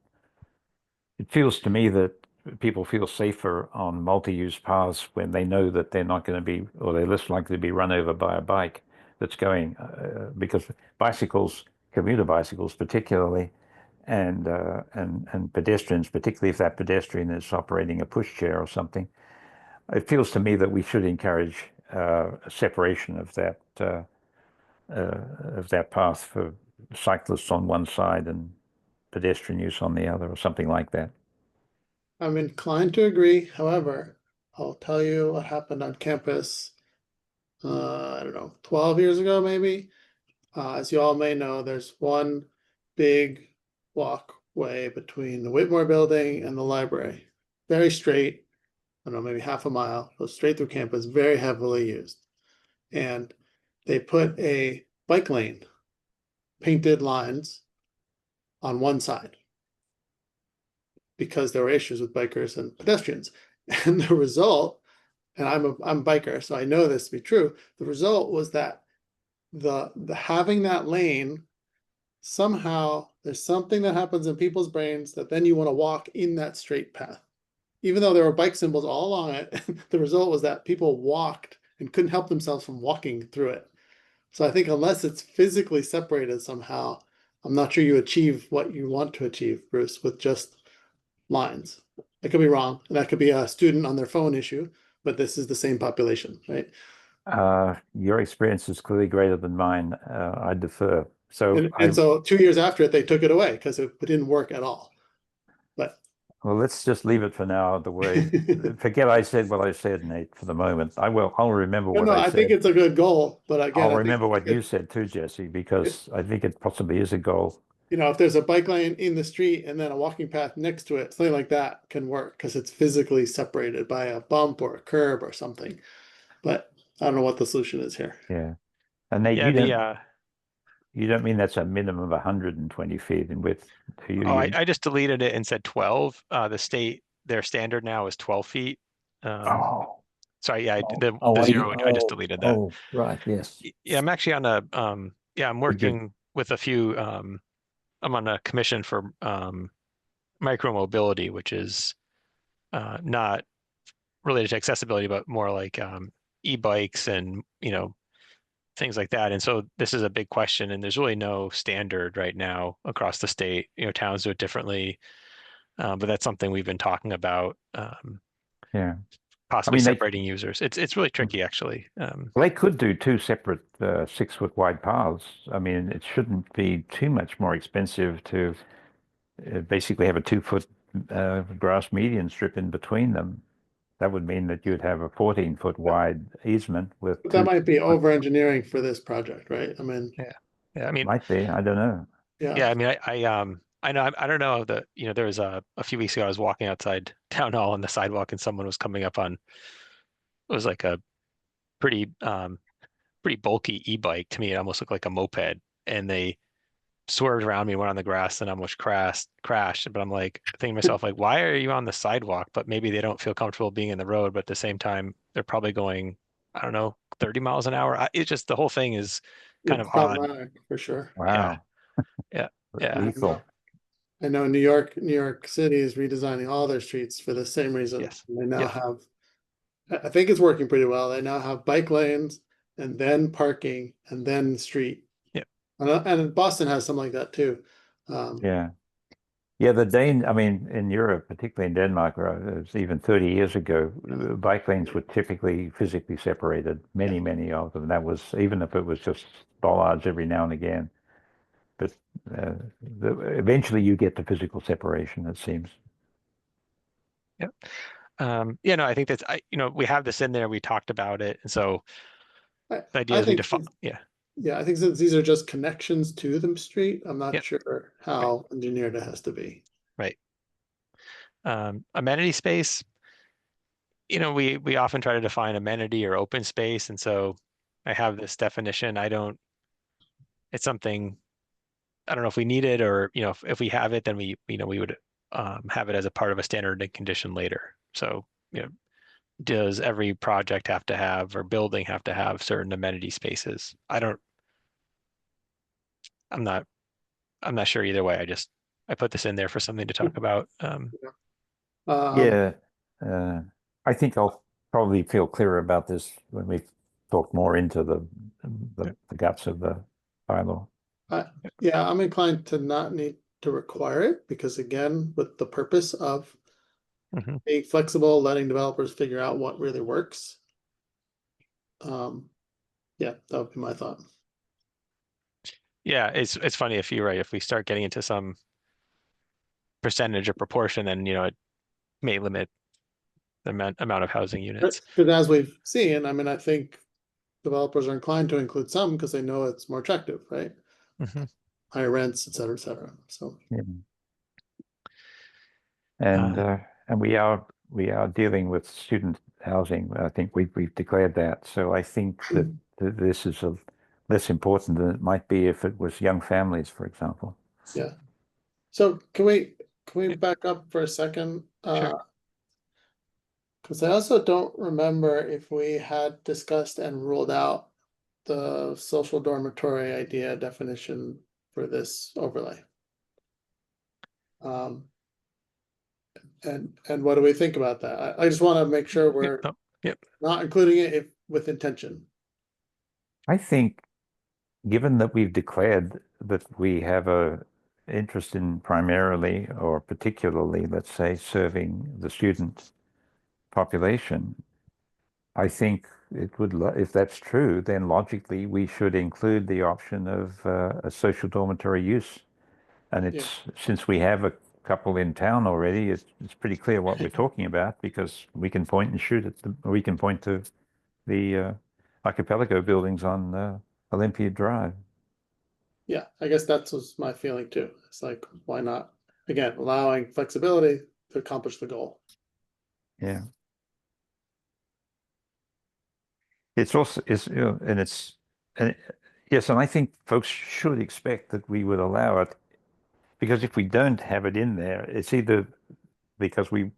It feels to me that people feel safer on multi-use paths when they know that they're not going to be, or they're less likely to be run over by a bike that's going, because bicycles, commuter bicycles particularly, and pedestrians, particularly if that pedestrian is operating a pushchair or something, it feels to me that we should encourage a separation of that path for cyclists on one side and pedestrian use on the other, or something like that. I'm inclined to agree. However, I'll tell you what happened on campus, I don't know, 12 years ago, maybe. As you all may know, there's one big walkway between the Whitmore building and the library. Very straight, I don't know, maybe half a mile, goes straight through campus, very heavily used. And they put a bike lane, painted lines on one side, because there were issues with bikers and pedestrians. And the result, and I'm a biker, so I know this to be true. The result was that the having that lane somehow there's something that happens in people's brains that then you want to walk in that straight path. Even though there were bike symbols all along it, the result was that people walked and couldn't help themselves from walking through it. So I think unless it's physically separated somehow, I'm not sure you achieve what you want to achieve, Bruce, with just lines. I could be wrong. That could be a student on their phone issue, but this is the same population, right? Your experience is clearly greater than mine. I defer. So And so 2 years after it, they took it away because it didn't work at all. But well, let's just leave it for now. The way, forget I said what I said, Nate. For the moment, I'll remember what I I think said. it's a good goal, but again, I'll I think remember what you said too, Jesse, because I think it possibly is a goal. if there's a bike lane in the street and then a walking path next to it, something like that can work because it's physically separated by a bump or a curb or something. But I don't know what the solution is here. Yeah, and Nate, Yeah, you don't mean that's a minimum of 120 feet in width, do you? oh, I just deleted it and said 12. Their standard now is 12 feet. Oh, Sorry, yeah, the I zero, I just deleted that. Oh, right, yes. Yeah, I'm actually on a I'm working with a few I'm on a commission for micromobility, which is not related to accessibility, but more like e-bikes and things like that. And so this is a big question, and there's really no standard right now across the state. Towns do it differently, but that's something we've been talking about. Yeah. Possibly separating users. It's really tricky, actually. Well, they could do two separate 6-foot wide paths. I mean, it shouldn't be too much more expensive to basically have a 2-foot grass median strip in between them. That would mean that you'd have a 14-foot wide easement with. But that might be over engineering for this project, right? I mean, yeah. I mean, might be. I don't know. Yeah. I mean, I know. I don't know that. There was a few weeks ago. I was walking outside town hall on the sidewalk, and someone was coming up on. It was like a pretty pretty bulky e-bike. To me, it almost looked like a moped, and they swerved around me, went on the grass, and almost crashed. But I'm like thinking to myself, like, why are you on the sidewalk? But maybe they don't feel comfortable being in the road. But at the same time, they're probably going, I don't know, 30 miles an hour. It's just the whole thing is kind of odd. problematic for sure. Wow. Yeah. Lethal. I know New York City is redesigning all their streets for the same reason. Yes. They now have, I think it's working pretty well. They now have bike lanes and then parking and then street. Yeah. And Boston has something like that too. Yeah. Yeah, I mean, in Europe, particularly in Denmark, even 30 years ago, bike lanes were typically physically separated, many of them. That was, even if it was just bollards every now and again. But eventually you get the physical separation, it seems. Yep. No, I think that's, we have this in there, we talked about it. And so the idea is we define, Yeah, I think since these are just connections to the street, I'm not sure how engineered it has to be. Right. Amenity space, we often try to define amenity or open space. And so I have this definition. It's something, I don't know if we need it or, if we have it, then we would have it as a part of a standard and condition later. So, does every project have to have or building have to have certain amenity spaces? I'm not sure either way. I put this in there for something to talk about. Yeah, I think I'll probably feel clearer about this when we talk more into the guts of the bylaw. Yeah, I'm inclined to not need to require it because again, with the purpose of being flexible, letting developers figure out what really works. Yeah, that would be my thought. Yeah, it's funny if you're right. If we start getting into some percentage or proportion, then it may limit the amount of housing units. But as we've seen, I mean, I think developers are inclined to include some because they know it's more attractive, right? Higher rents, et cetera, et cetera. So yeah. And we are dealing with student housing. I think we've declared that. So I think that this is less important than it might be if it was young families, for example. Yeah. So can we back up for a second? Sure. Because I also don't remember if we had discussed and ruled out the social dormitory idea definition for this overlay. And what do we think about that? I just want to make sure we're Yep. not including it with intention. I think, given that we've declared that we have a interest in primarily or particularly, let's say, serving the student population, I think it would, if that's true, then logically we should include the option of a social dormitory use. And it's, since we have a couple in town already, it's pretty clear what we're talking about, because we can point and shoot at we can point to the archipelago buildings on Olympia Drive. Yeah, I guess that was my feeling too. It's like, why not? Again, allowing flexibility to accomplish the goal. Yeah. It's also, and yes, and I think folks should expect that we would allow it, because if we don't have it in there, it's either because we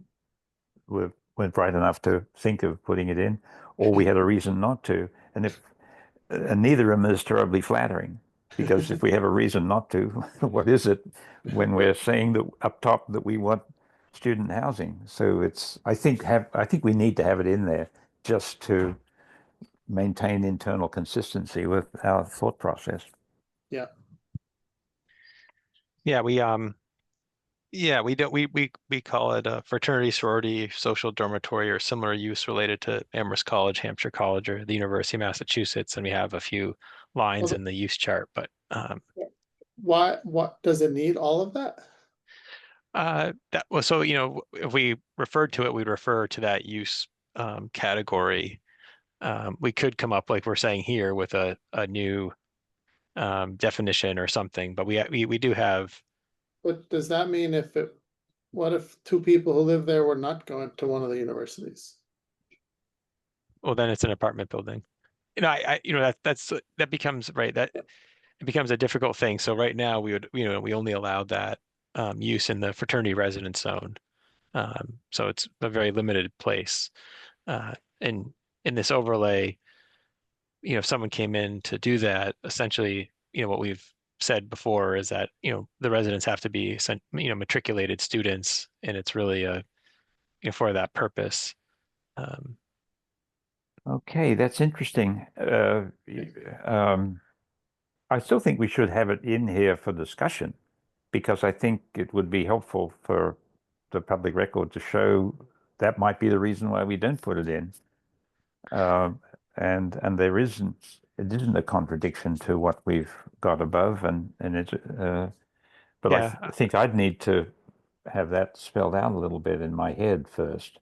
weren't bright enough to think of putting it in, or we had a reason not to. And neither of them is terribly flattering, because if we have a reason not to, what is it when we're saying that up top that we want student housing? So I think we need to have it in there just to maintain internal consistency with our thought process. Yeah. Yeah, we call it a fraternity, sorority, social dormitory, or similar use related to Amherst College, Hampshire College, or the University of Massachusetts, and we have a few lines in the use chart. But what does it need all of that? that was so, if we referred to it, we'd refer to that use category. We could come up, like we're saying here, with a new definition or something, but we do have. But does that mean what if two people who live there were not going to one of the universities? Well, then it's an apartment building. That becomes right. That it becomes a difficult thing. So right now we only allow that use in the fraternity residence zone. So it's a very limited place. And in this overlay, if someone came in to do that, essentially, what we've said before is that, the residents have to be, matriculated students, and it's really for that purpose. Okay, that's interesting. I still think we should have it in here for discussion, because I think it would be helpful for the public record to show that might be the reason why we don't put it in. And it isn't a contradiction to what we've got above, and it. But Yeah. I think I'd need to have that spelled out a little bit in my head first.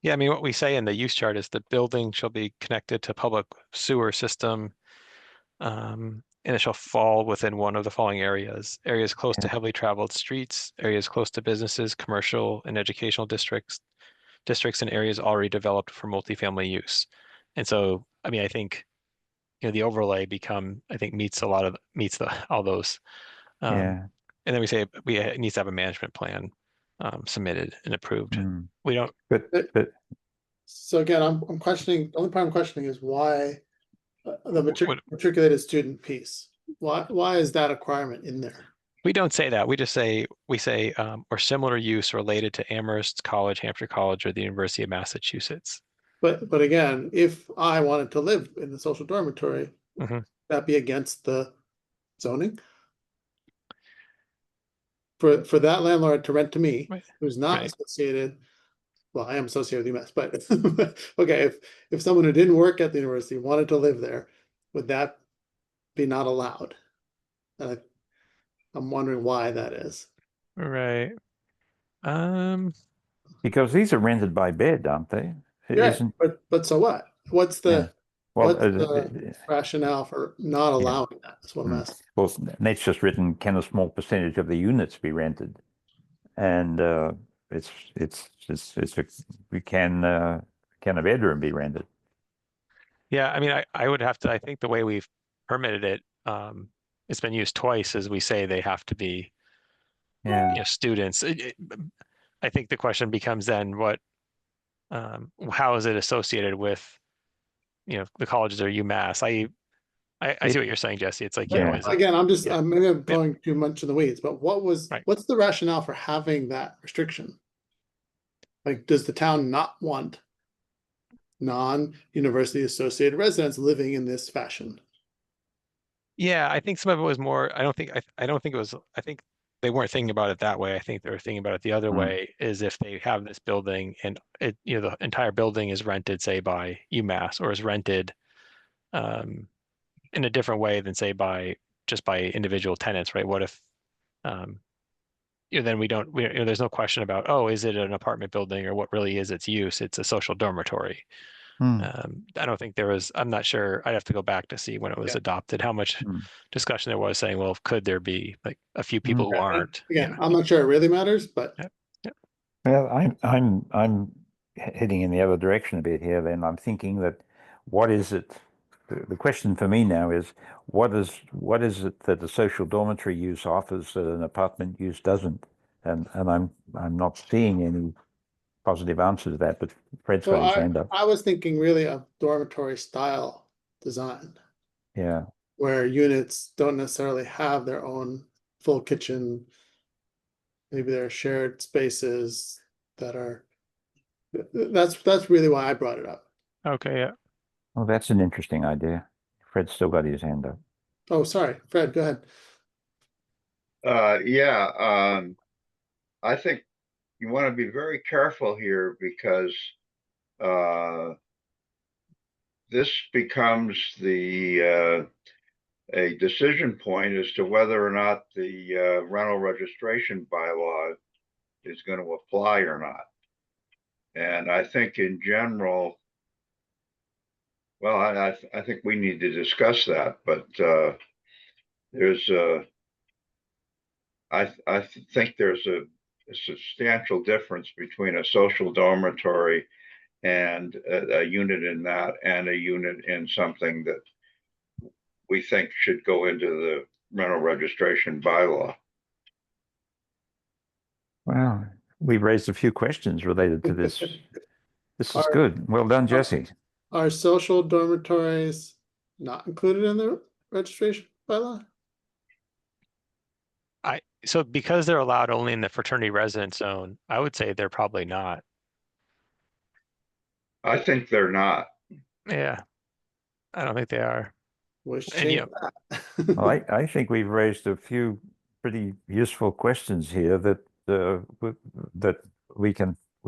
Yeah, I mean, what we say in the use chart is the building shall be connected to public sewer system, and it shall fall within one of the following areas: areas close to heavily traveled streets, areas close to businesses, commercial and educational districts, and areas already developed for multifamily use. And so, I mean, I think, the overlay meets all those. Yeah. And then we say it needs to have a management plan submitted and approved. We don't. But So again, I'm questioning. The only part I'm questioning is why the matriculated student piece. Why is that a requirement in there? We don't say that. We say or similar use related to Amherst College, Hampshire College, or the University of Massachusetts. But again, if I wanted to live in the social dormitory, would that be against the zoning? For that landlord to rent to me, who's not associated, well, I am associated with UMass, but okay, if someone who didn't work at the university wanted to live there, would that be not allowed? And I'm wondering why that is. Right. because these are rented by bed, aren't they? Yeah, but so what? What's the rationale for not allowing that? That's what I'm asking. Well, Nate's just written, can a small percentage of the units be rented? And can a bedroom be rented? Yeah, I mean, I would have to. I think the way we've permitted it, it's been used twice, as we say they have to be, students. I think the question becomes then how is it associated with, the colleges or UMass? I see what you're saying, Jesse. It's like, But you know, Yeah. is it, again, yeah. maybe I'm going too much in the weeds, but Right. what's the rationale for having that restriction? Like, does the town not want non-university associated residents living in this fashion? Yeah, I think some of it was more, I don't think it was, I think they weren't thinking about it that way. I think they were thinking about it the other Mm. way, is if they have this building and it, you know, the entire building is rented, say by UMass, or is rented in a different way than say just by individual tenants, right? What if, you know, then you know, there's no question about, oh, is it an apartment building, or what really is its use? It's a social dormitory. I don't think I'm not sure. I'd have to go back to see when it was Yeah. adopted, how much Mm. discussion there was saying, well, could there be like a few people who Yeah, aren't? again, Yeah. I'm not sure it really matters, but Yeah. Yeah. Well, I'm heading in the other direction a bit here. Then I'm thinking that what is it? The question for me now is what is it that a social dormitory use offers that an apartment use doesn't? And I'm not seeing any positive answer to that. But Fred's so got his hand up. I was thinking really of dormitory style design, Yeah. where units don't necessarily have their own full kitchen. Maybe there are shared spaces that are, that's really why I brought it up. Okay. Yeah. Well, that's an interesting idea. Fred's still got his hand up. Oh, sorry, Fred, go ahead. Yeah, I think you want to be very careful here because this becomes a decision point as to whether or not the rental registration bylaw is going to apply or not. And I think in general, well, I think we need to discuss that, but there's I think there's a substantial difference between a social dormitory and a unit in that and a unit in something that we think should go into the rental registration bylaw. Well, we've raised a few questions related to this. This is Are- good. Well done, Jesse. Are social dormitories not included in the registration bylaw? So because they're allowed only in the fraternity residence zone, I would say they're probably not. I think they're not. Yeah. I don't think they are. Wish And you change know, that. Well, I think we've raised a few pretty useful questions here that that we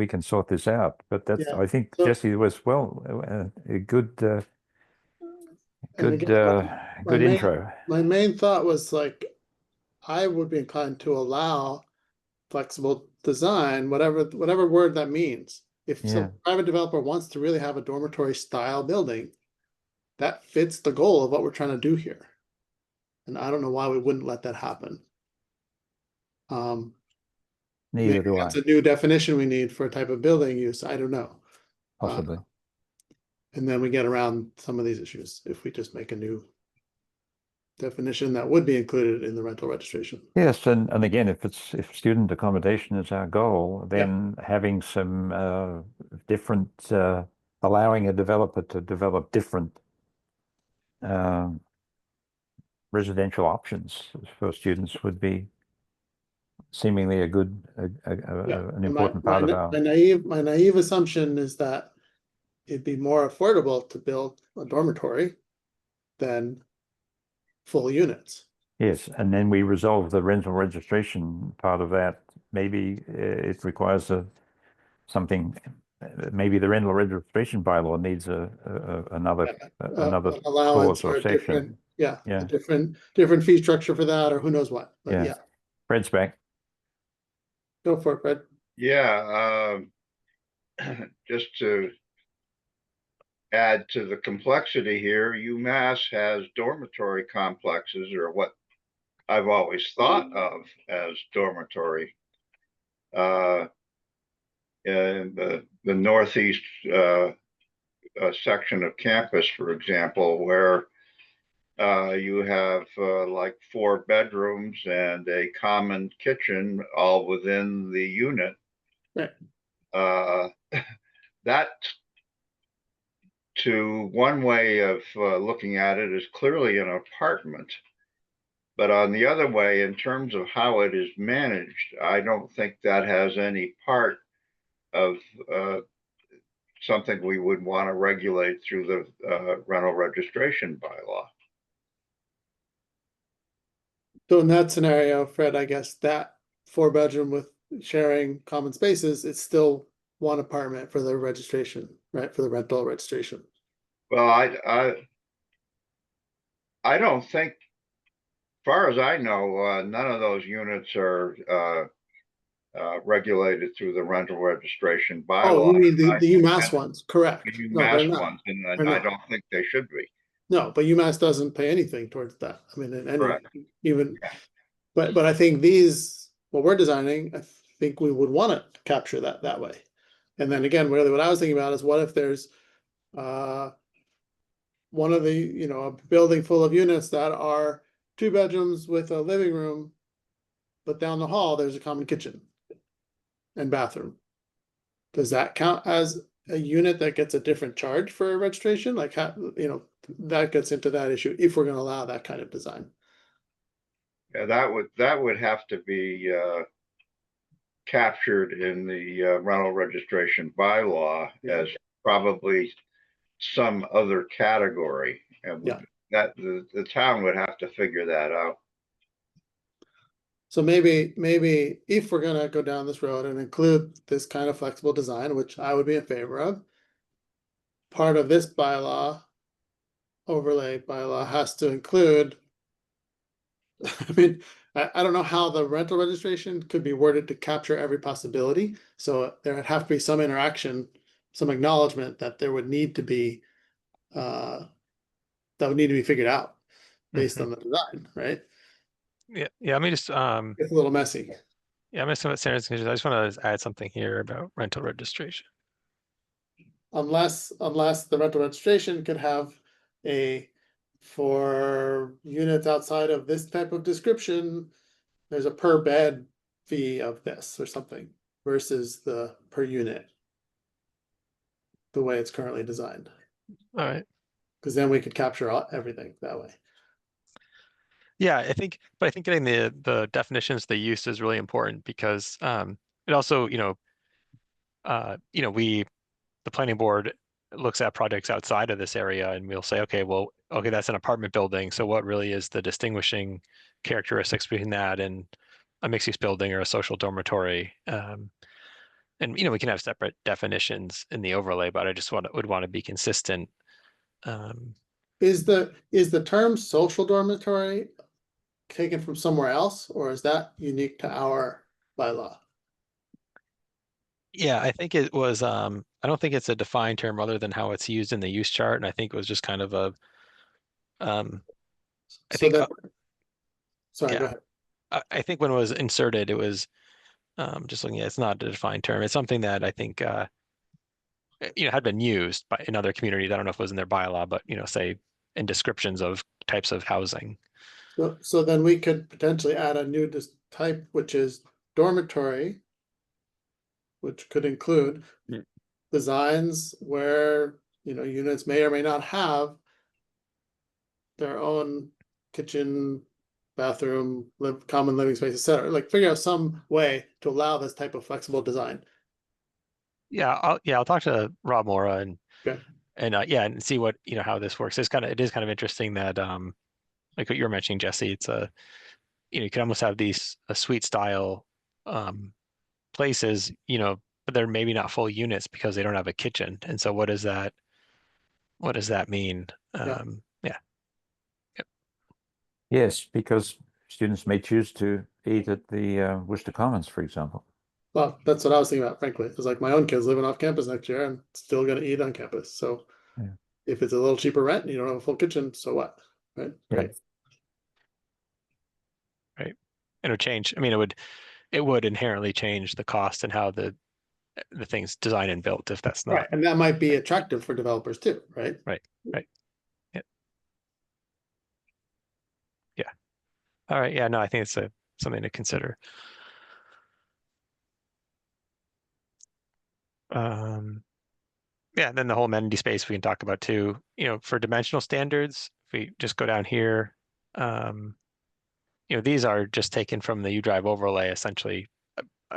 can sort this out. But that's Yeah. I think So- Jesse was a good And good again, good intro. my main thought was like, I would be inclined to allow flexible design, whatever word that means. If Yeah. some private developer wants to really have a dormitory style building, that fits the goal of what we're trying to do here. And I don't know why we wouldn't let that happen. Neither Maybe do I, that's a new definition we need for a type of building use. I don't know. possibly. And then we get around some of these issues if we just make a new definition that would be included in the rental registration. Yes, and again, if student accommodation is our goal, then having some different allowing a developer to develop different residential options for students would be seemingly a good an And important part of our. my naive assumption is that it'd be more affordable to build a dormitory than full units. Yes, and then we resolve the rental registration part of that. Maybe it requires something. Maybe the rental registration bylaw needs another An allowance clause or or a section. different, yeah, Yeah. a different fee structure for that, or who knows what. But Yeah. yeah, Fred's back. go for it, Fred. Yeah, just to add to the complexity here, UMass has dormitory complexes, or what I've always thought of as dormitory. In the northeast section of campus, for example, where you have like 4 bedrooms and a common kitchen all within the unit. Right. That one way of looking at it is clearly an apartment. But on the other way, in terms of how it is managed, I don't think that has any part of something we would want to regulate through the rental registration bylaw. So in that scenario, Fred, I guess that 4-bedroom with sharing common spaces, it's still one apartment for the registration, right? For the rental registration. Well, I don't think, as far as I know, none of those units are regulated through the rental registration Oh, bylaw. you mean the UMass ones? Correct. The No, they're UMass not. ones, and They're I not. don't think they should be. No, but UMass doesn't pay anything towards that. I mean, in any, Correct. even, Yeah. but I think these, what we're designing, I think we would want to capture that way. And then again, really what I was thinking about is what if there's one of the, a building full of units that are 2 bedrooms with a living room, but down the hall, there's a common kitchen and bathroom. Does that count as a unit that gets a different charge for registration? Like, how, that gets into that issue if we're going to allow that kind of design. Yeah, that would have to be captured in the rental registration bylaw as probably some other category, and Yeah. that the town would have to figure that out. So maybe if we're gonna go down this road and include this kind of flexible design, which I would be in favor of, part of this bylaw, overlay bylaw, has to include, I mean, I don't know how the rental registration could be worded to capture every possibility. So there would have to be some interaction, some acknowledgement that there would need to be, that would need to be figured out based on the design, right? Yeah, let me just It's a little messy. yeah, I'm just what Sarah's I just want to add something here about rental registration. Unless the rental registration could have for units outside of this type of description, there's a per bed fee of this or something versus the per unit, the way it's currently designed. All right. Because then we could capture everything that way. Yeah, I think getting the definitions, the use is really important because it also, the planning board looks at projects outside of this area and we'll say, okay, that's an apartment building. So what really is the distinguishing characteristics between that and a mixed use building or a social dormitory? And we can have separate definitions in the overlay, but I just would want to be consistent. Is the term social dormitory taken from somewhere else, or is that unique to our bylaw? Yeah, I think it was, I don't think it's a defined term other than how it's used in the use chart. And I think it was just kind of a, Sorry, yeah, go ahead. I think when it was inserted, it was just looking at, it's not a defined term. It's something that I think, had been used in other communities. I don't know if it was in their bylaw, but, say in descriptions of types of housing. So then we could potentially add a new type, which is dormitory, which could include designs where, units may or may not have their own kitchen, bathroom, common living space, etc. Like figure out some way to allow this type of flexible design. Yeah, I'll talk to Rob Mora and Okay. and see what how this works. It is kind of interesting that like what you were mentioning, Jesse. It's you can almost have these a suite style places, but they're maybe not full units because they don't have a kitchen. And so what does that mean? Yeah. Yeah. Yes, because students may choose to eat at the Worcester Commons, for example. Well, that's what I was thinking about, frankly. It's like my own kids living off campus next year and still gonna eat on campus. So Yeah. if it's a little cheaper rent and you don't have a full kitchen, so what? Right? Yeah. Right. Right. It would change. I mean, it would inherently change the cost and how the thing's designed and built if that's Right. not And that might be attractive for developers too, right? right. Yeah. Yeah. All right. Yeah, no, I think it's something to consider. Yeah, then the whole amenity space we can talk about too. For dimensional standards, if we just go down here, these are just taken from the U-Drive overlay essentially,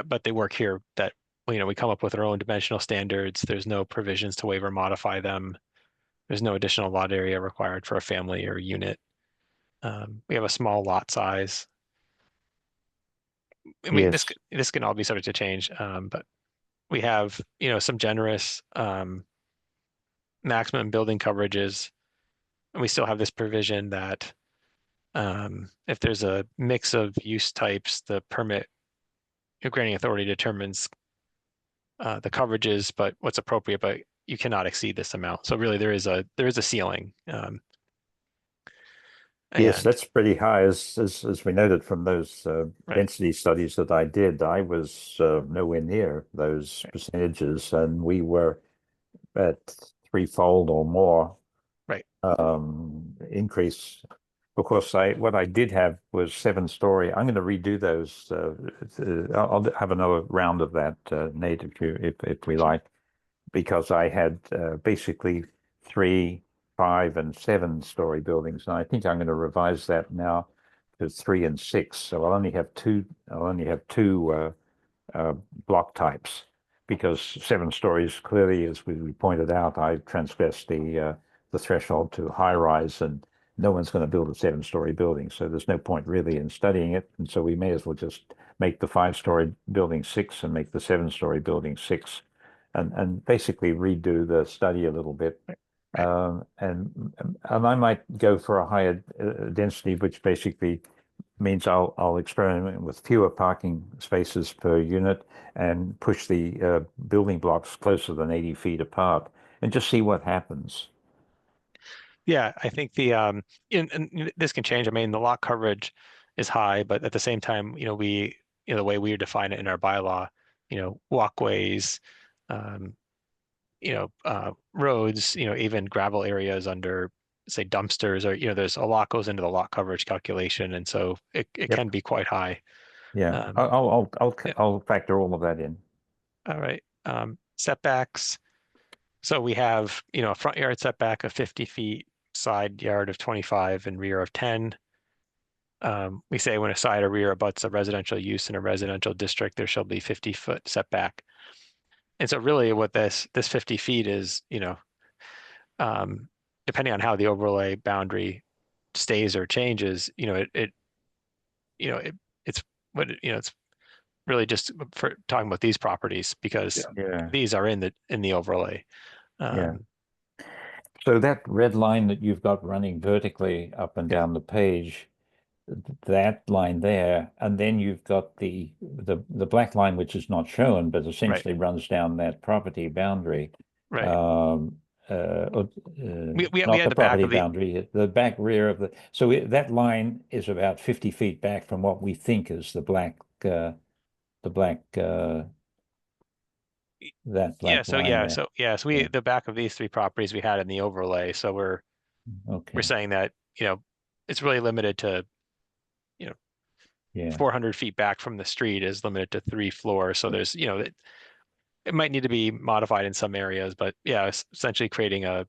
but they work here that, we come up with our own dimensional standards. There's no provisions to waive or modify them. There's no additional lot area required for a family or unit. We have a small lot size. I mean, Yes. this can all be subject to change, but we have, some generous maximum building coverages. And we still have this provision that if there's a mix of use types, the permit granting authority determines the coverages, but what's appropriate, but you cannot exceed this amount. So really there is a ceiling. Yes, And that's pretty high. As we noted from those right, density studies that I did, I was nowhere near those right, percentages, and we were at threefold or more right, increase. Because what I did have was 7-story. I'm going to redo those. I'll have another round of that, Nate, if we sure, like, because I had basically 3, 5, and 7-story buildings, and I think I'm going to revise that now to 3 and 6. So I'll only have two. I'll only have two block types, because 7 stories clearly, as we pointed out, I transgressed the threshold to high rise, and no one's going to build a 7-story building, so there's no point really in studying it, and so we may as well just make the 5-story building 6 and make the 7-story building 6, and basically redo the study a little bit. right. And I might go for a higher density, which basically means I'll experiment with fewer parking spaces per unit and push the building blocks closer than 80 feet apart and just see what happens. Yeah, I think and this can change. I mean, the lot coverage is high, but at the same time, the way we define it in our bylaw, walkways, um, roads, even gravel areas under, say, dumpsters, or, there's a lot goes into the lot coverage calculation. And so it Yep. can be quite high. Yeah. Um, yeah. I'll factor all of that in. All right. Setbacks. So we have, a front yard setback of 50 feet, side yard of 25, and rear of 10. We say when a side or rear abuts a residential use in a residential district, there shall be 50-foot setback. And so really what this 50 feet is, depending on how the overlay boundary stays or changes, it's it's really just for talking about these properties because Yeah. these are in the overlay. Yeah. So that red line that you've got running vertically up and down the page, that line there, and then you've got the black line, which is not shown, but essentially runs down that property boundary. Right. We Not had the the back property of the boundary, the back rear of the. So that line is about 50 feet back from what we think is the black that black so line there. so Yeah. the back of these three properties we had in the overlay. So we're Okay. saying that it's really limited to Yeah. 400 feet back from the street is limited to 3 floors. So there's it might need to be modified in some areas, but yeah, it's essentially creating an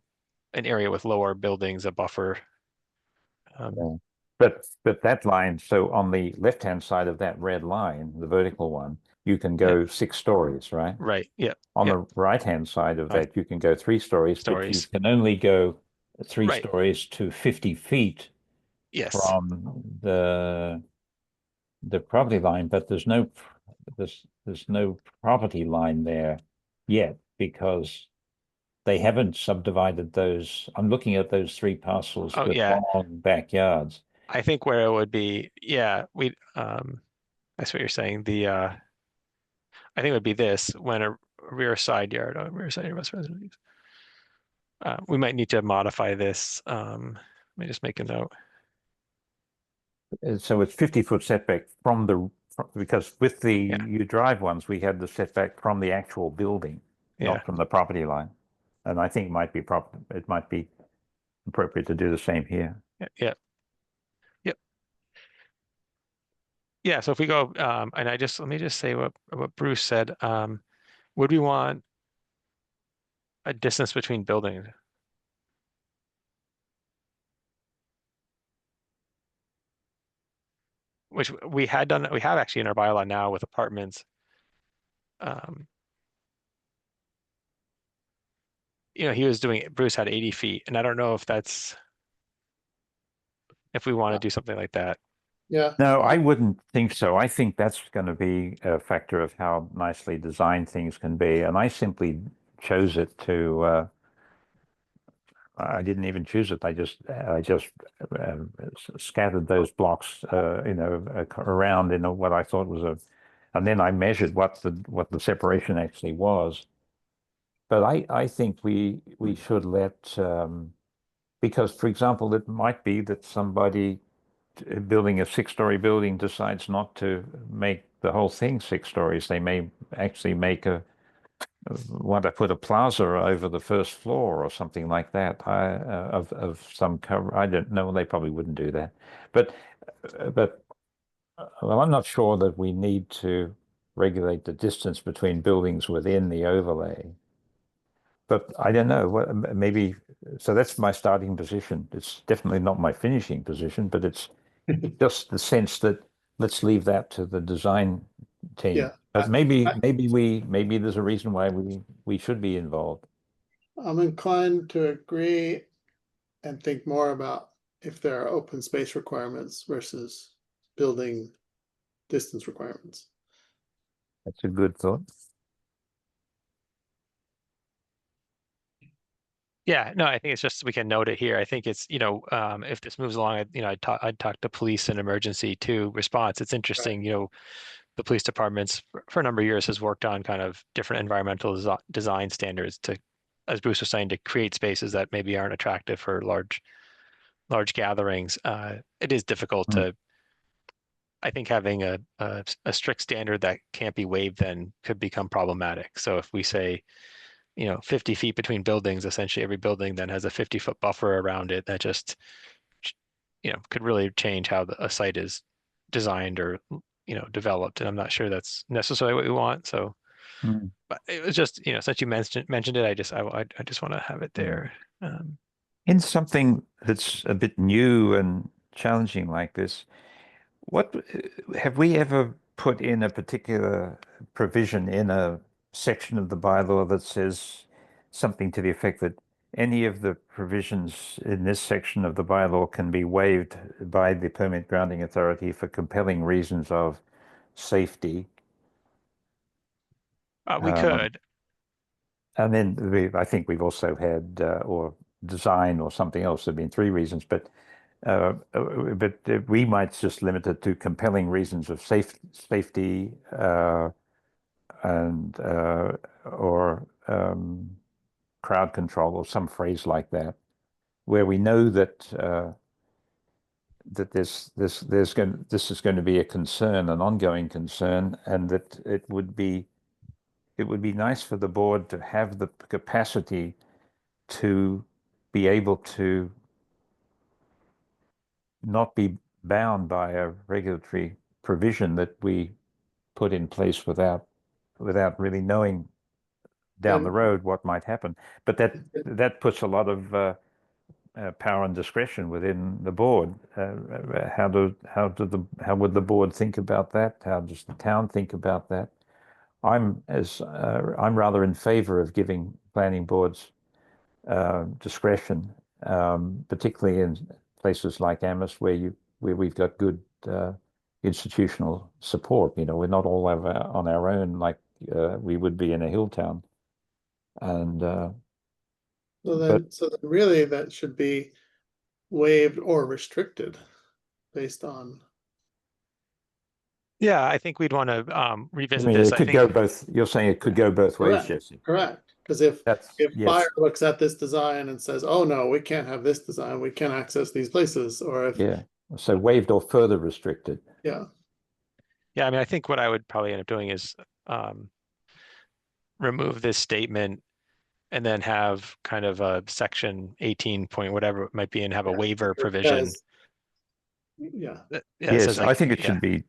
area with lower buildings, a buffer. Yeah. But that line, so on the left-hand side of that red line, the vertical one, you can go 6 stories, right? Right. Yeah. On Yeah. the right-hand side of Right. that, you can go 3 stories, but you Stories. can only go 3 Right. stories to 50 feet Yes. from the property line, but there's no property line there yet because they haven't subdivided those. I'm looking at those 3 parcels Oh with yeah. long backyards. I think where it would be, that's what you're saying. I think it would be this when a rear side yard, rear side yard west residence use. We might need to modify this. Let me just make a note. So it's 50-foot setback because with the Yeah. U-Drive ones, we had the setback from the actual building, Yeah. not from the property line. And I think it might be appropriate to do the same here. Yeah. Yep. Yeah. So if we go, and let me just say what Bruce said. Would we want a distance between buildings. Which we have actually in our bylaw now with apartments. Bruce had 80 feet, and I don't know if we want to do something like that. Yeah. No, I wouldn't think so. I think that's going to be a factor of how nicely designed things can be. And I simply chose it to, I didn't even choose it. I just scattered those blocks, around in what I thought was and then I measured what the separation actually was. But I think we should let, because, for example, it might be that somebody building a 6-story building decides not to make the whole thing 6 stories. They may actually want to put a plaza over the first floor or something like that. Of some cover. I don't know. They probably wouldn't do that. But well, I'm not sure that we need to regulate the distance between buildings within the overlay. But I don't know. Maybe. So that's my starting position. It's definitely not my finishing position, but it's just the sense that let's leave that to the design team. Yeah. But maybe there's a reason why we should be involved. I'm inclined to agree and think more about if there are open space requirements versus building distance requirements. That's a good thought. Yeah, no, I think it's just we can note it here. I think it's, if this moves along, I'd talk to police and emergency to response. It's interesting, the police departments for a number of years has worked on kind of different environmental design standards to, as Bruce was saying, to create spaces that maybe aren't attractive for large gatherings. It is difficult to, I think having a strict standard that can't be waived then could become problematic. So if we say, 50 feet between buildings, essentially every building then has a 50-foot buffer around it, that just, could really change how a site is designed or, developed. And I'm not sure that's necessarily what we want. So, but it was just, since you mentioned it, I just want to have it there. In something that's a bit new and challenging like this, what have we ever put in a particular provision in a section of the bylaw that says something to the effect that any of the provisions in this section of the bylaw can be waived by the permit granting authority for compelling reasons of safety? We could. And then I think we've also had or design or something else. There've been 3 reasons, but we might just limit it to compelling reasons of safety and or crowd control or some phrase like that, where we know that this is going to be a concern, an ongoing concern, and that it would be nice for the board to have the capacity to be able to not be bound by a regulatory provision that we put in place without really knowing down the road what might happen. But that puts a lot of power and discretion within the board. How would the board think about that? How does the town think about that? I'm rather in favor of giving planning boards discretion, particularly in places like Amherst where we've got good institutional support. We're not all on our own like we would be in a hill town. And so then really that should be waived or restricted based on. Yeah, I think we'd want to revisit I mean, this. it could go both. You're saying it could go both ways, Jesse. Correct. Because if yes. fire looks at this design and says, "Oh no, we can't have this design. We can't access these places," or if so waived or further restricted. Yeah. I mean, I think what I would probably end up doing is remove this statement and then have kind of a section 18 point whatever it might be and have a waiver provision. Yes, I think it should be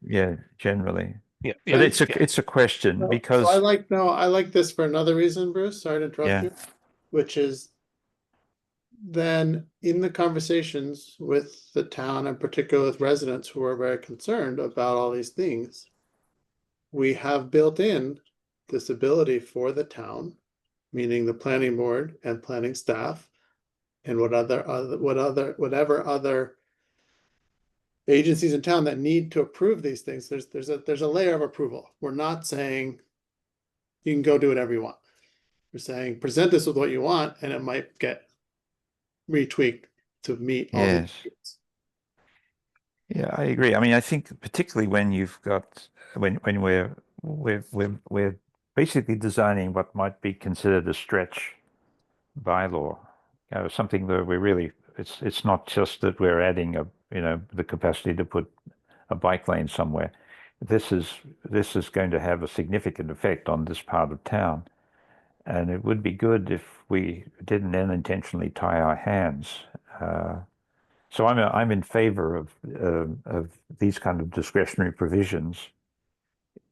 generally. But it's a question because I like this for another reason, Bruce. Sorry to interrupt you. which is then in the conversations with the town, and particularly with residents who are very concerned about all these things, we have built in this ability for the town, meaning the planning board and planning staff, and whatever other agencies in town that need to approve these things. There's a layer of approval. We're not saying you can go do whatever you want. We're saying present this with what you want, and it might get retweaked to meet all Yes. these. Yeah, I agree. I mean, I think particularly when you've got when we're basically designing what might be considered a stretch bylaw, something that we're really it's not just that we're adding the capacity to put a bike lane somewhere. This is going to have a significant effect on this part of town, and it would be good if we didn't unintentionally tie our hands. So I'm in favor of these kind of discretionary provisions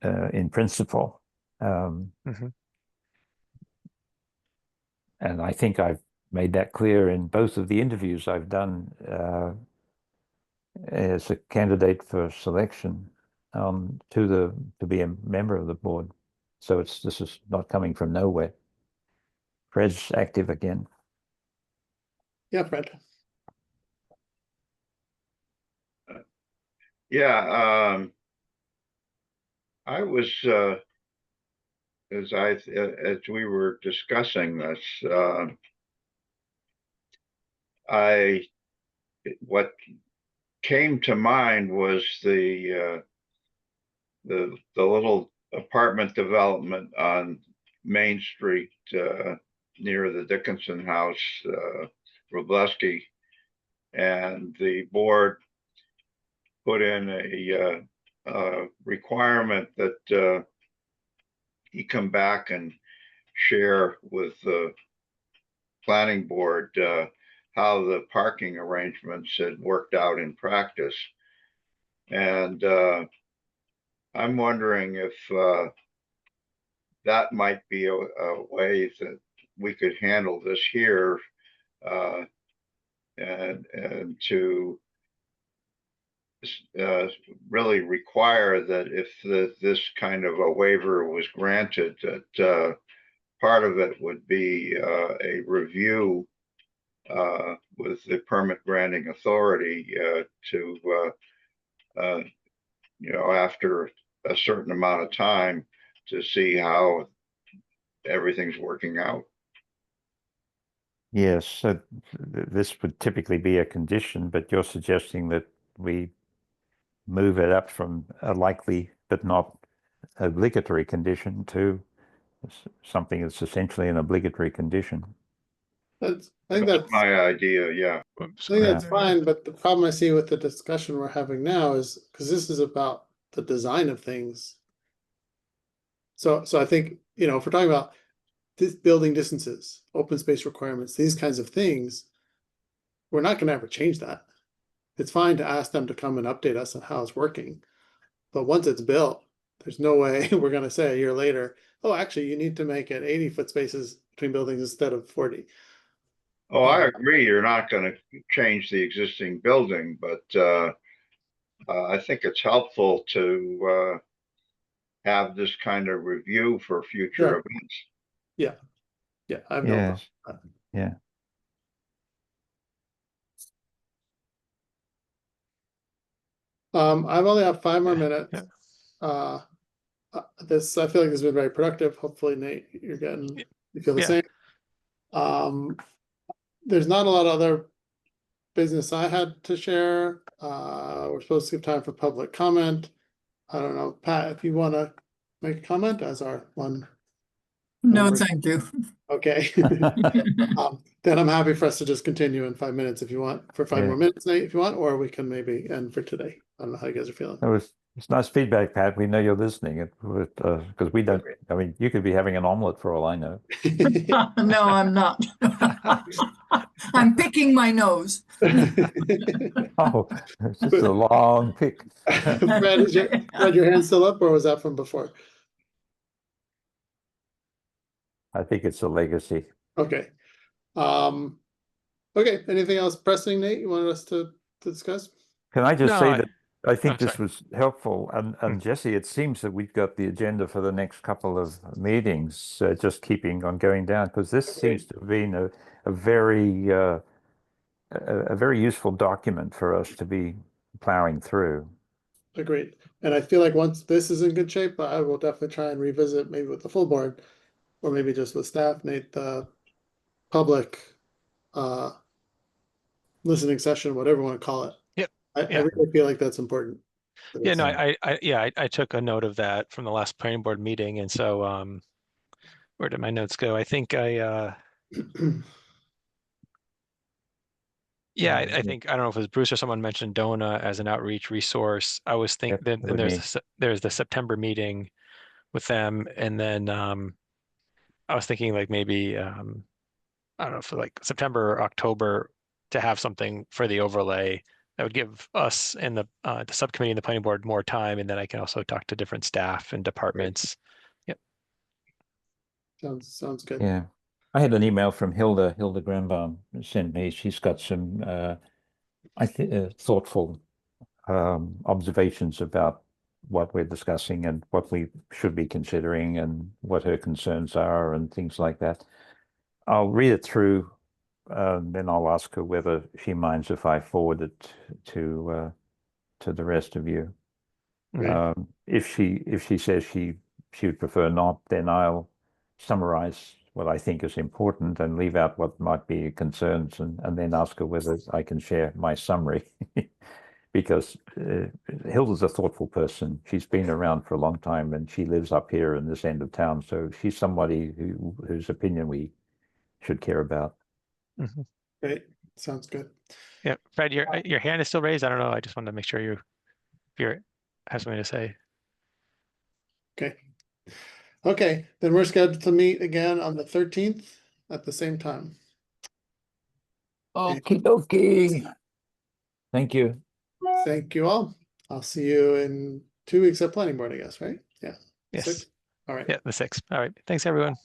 in principle, Mhm. and I think I've made that clear in both of the interviews I've done as a candidate for selection to be a member of the board. So this is not coming from nowhere. Fred's active again. Yeah, Fred. Yeah, I was, as we were discussing this, what came to mind was the little apartment development on Main Street, near the Dickinson House, Robleski, and the board put in a requirement that he come back and share with the planning board how the parking arrangements had worked out in practice. And I'm wondering if that might be a way that we could handle this here, and to really require that if this kind of a waiver was granted, that part of it would be a review with the permit granting authority to after a certain amount of time, to see how everything's working out. Yes, so this would typically be a condition, but you're suggesting that we move it up from a likely but not obligatory condition to something that's essentially an obligatory condition. I think that's my idea. Yeah. Whoops, I think sorry. that's fine, but the problem I see with the discussion we're having now is because this is about the design of things. So I think, if we're talking about this building distances, open space requirements, these kinds of things, we're not gonna ever change that. It's fine to ask them to come and update us on how it's working. But once it's built, there's no way we're gonna say a year later, oh, actually, you need to make it 80-foot spaces between buildings instead of 40. Oh, I agree. You're not going to change the existing building, but I think it's helpful to have this kind of review for future events. Yeah, I have no problem with that. Yeah. I've only have 5 more Yeah, minutes. yeah. I feel like this has been very productive. Hopefully, Nate, you feel the Yeah. same. There's not a lot of other business I had to share. We're supposed to give time for public comment. I don't know, Pat, if you want to make a comment as our one. No, member. thank you. Okay. Then I'm happy for us to just continue in 5 minutes if you want, for 5 more Yeah. minutes, Nate, if you want, or we can maybe end for today. I don't know how you guys are feeling. It's nice feedback, Pat. We know you're listening, because we don't. I mean, you could be having an omelet for all I know. No, I'm not. I'm picking my nose. Oh, it's just a long pick. Fred, Fred, your hand still up, or was that from before? I think it's a legacy. Okay. Okay, anything else pressing, Nate, you wanted us to discuss? Can I just No, say that I think oh, this sorry. was helpful, and Hmm. Jesse, it seems that we've got the agenda for the next couple of meetings, just keeping on going down, because this Agreed. seems to have been a very a very useful document for us to be plowing through. Agreed. And I feel like once this is in good shape, I will definitely try and revisit maybe with the full board, or maybe just with staff, Nate, the public listening session, whatever you want to call it. Yep. I Yeah. really feel like that's important. Yeah, no, Yeah. I took a note of that from the last planning board meeting, and so where did my notes go? I think yeah, I think I don't know if it was Bruce or someone mentioned Dona as an outreach resource. I was Yep, thinking then with me. there's the September meeting with them, and then I was thinking like maybe I don't know, for like September or October to have something for the overlay that would give us and the subcommittee and the planning board more time, and then I can also talk to different staff and departments. Yep. Sounds good. Yeah. I had an email from Hilda Granbaum sent me. She's got some I think thoughtful observations about what we're discussing and what we should be considering and what her concerns are and things like that. I'll read it through, then I'll ask her whether she minds if I forward it to the rest of you. Right. If she says she would prefer not, then I'll summarize what I think is important and leave out what might be concerns, and then ask her whether I can share my summary. Because Hilda's a thoughtful person. She's been around for a long time, and she lives up here in this end of town. So she's somebody whose opinion we should care about. Mhm. Great. Sounds good. Yeah, Fred, your hand is still raised. I don't know. I just wanted to make sure you have something to say. Okay. Okay, then we're scheduled to meet again on the 13th at the same time. Okie dokie. Thank you. Thank you all. I'll see you in 2 weeks at planning board, I guess, right? Yeah. Yes. 6. All right. Yeah, the 6th. All right. Thanks, everyone.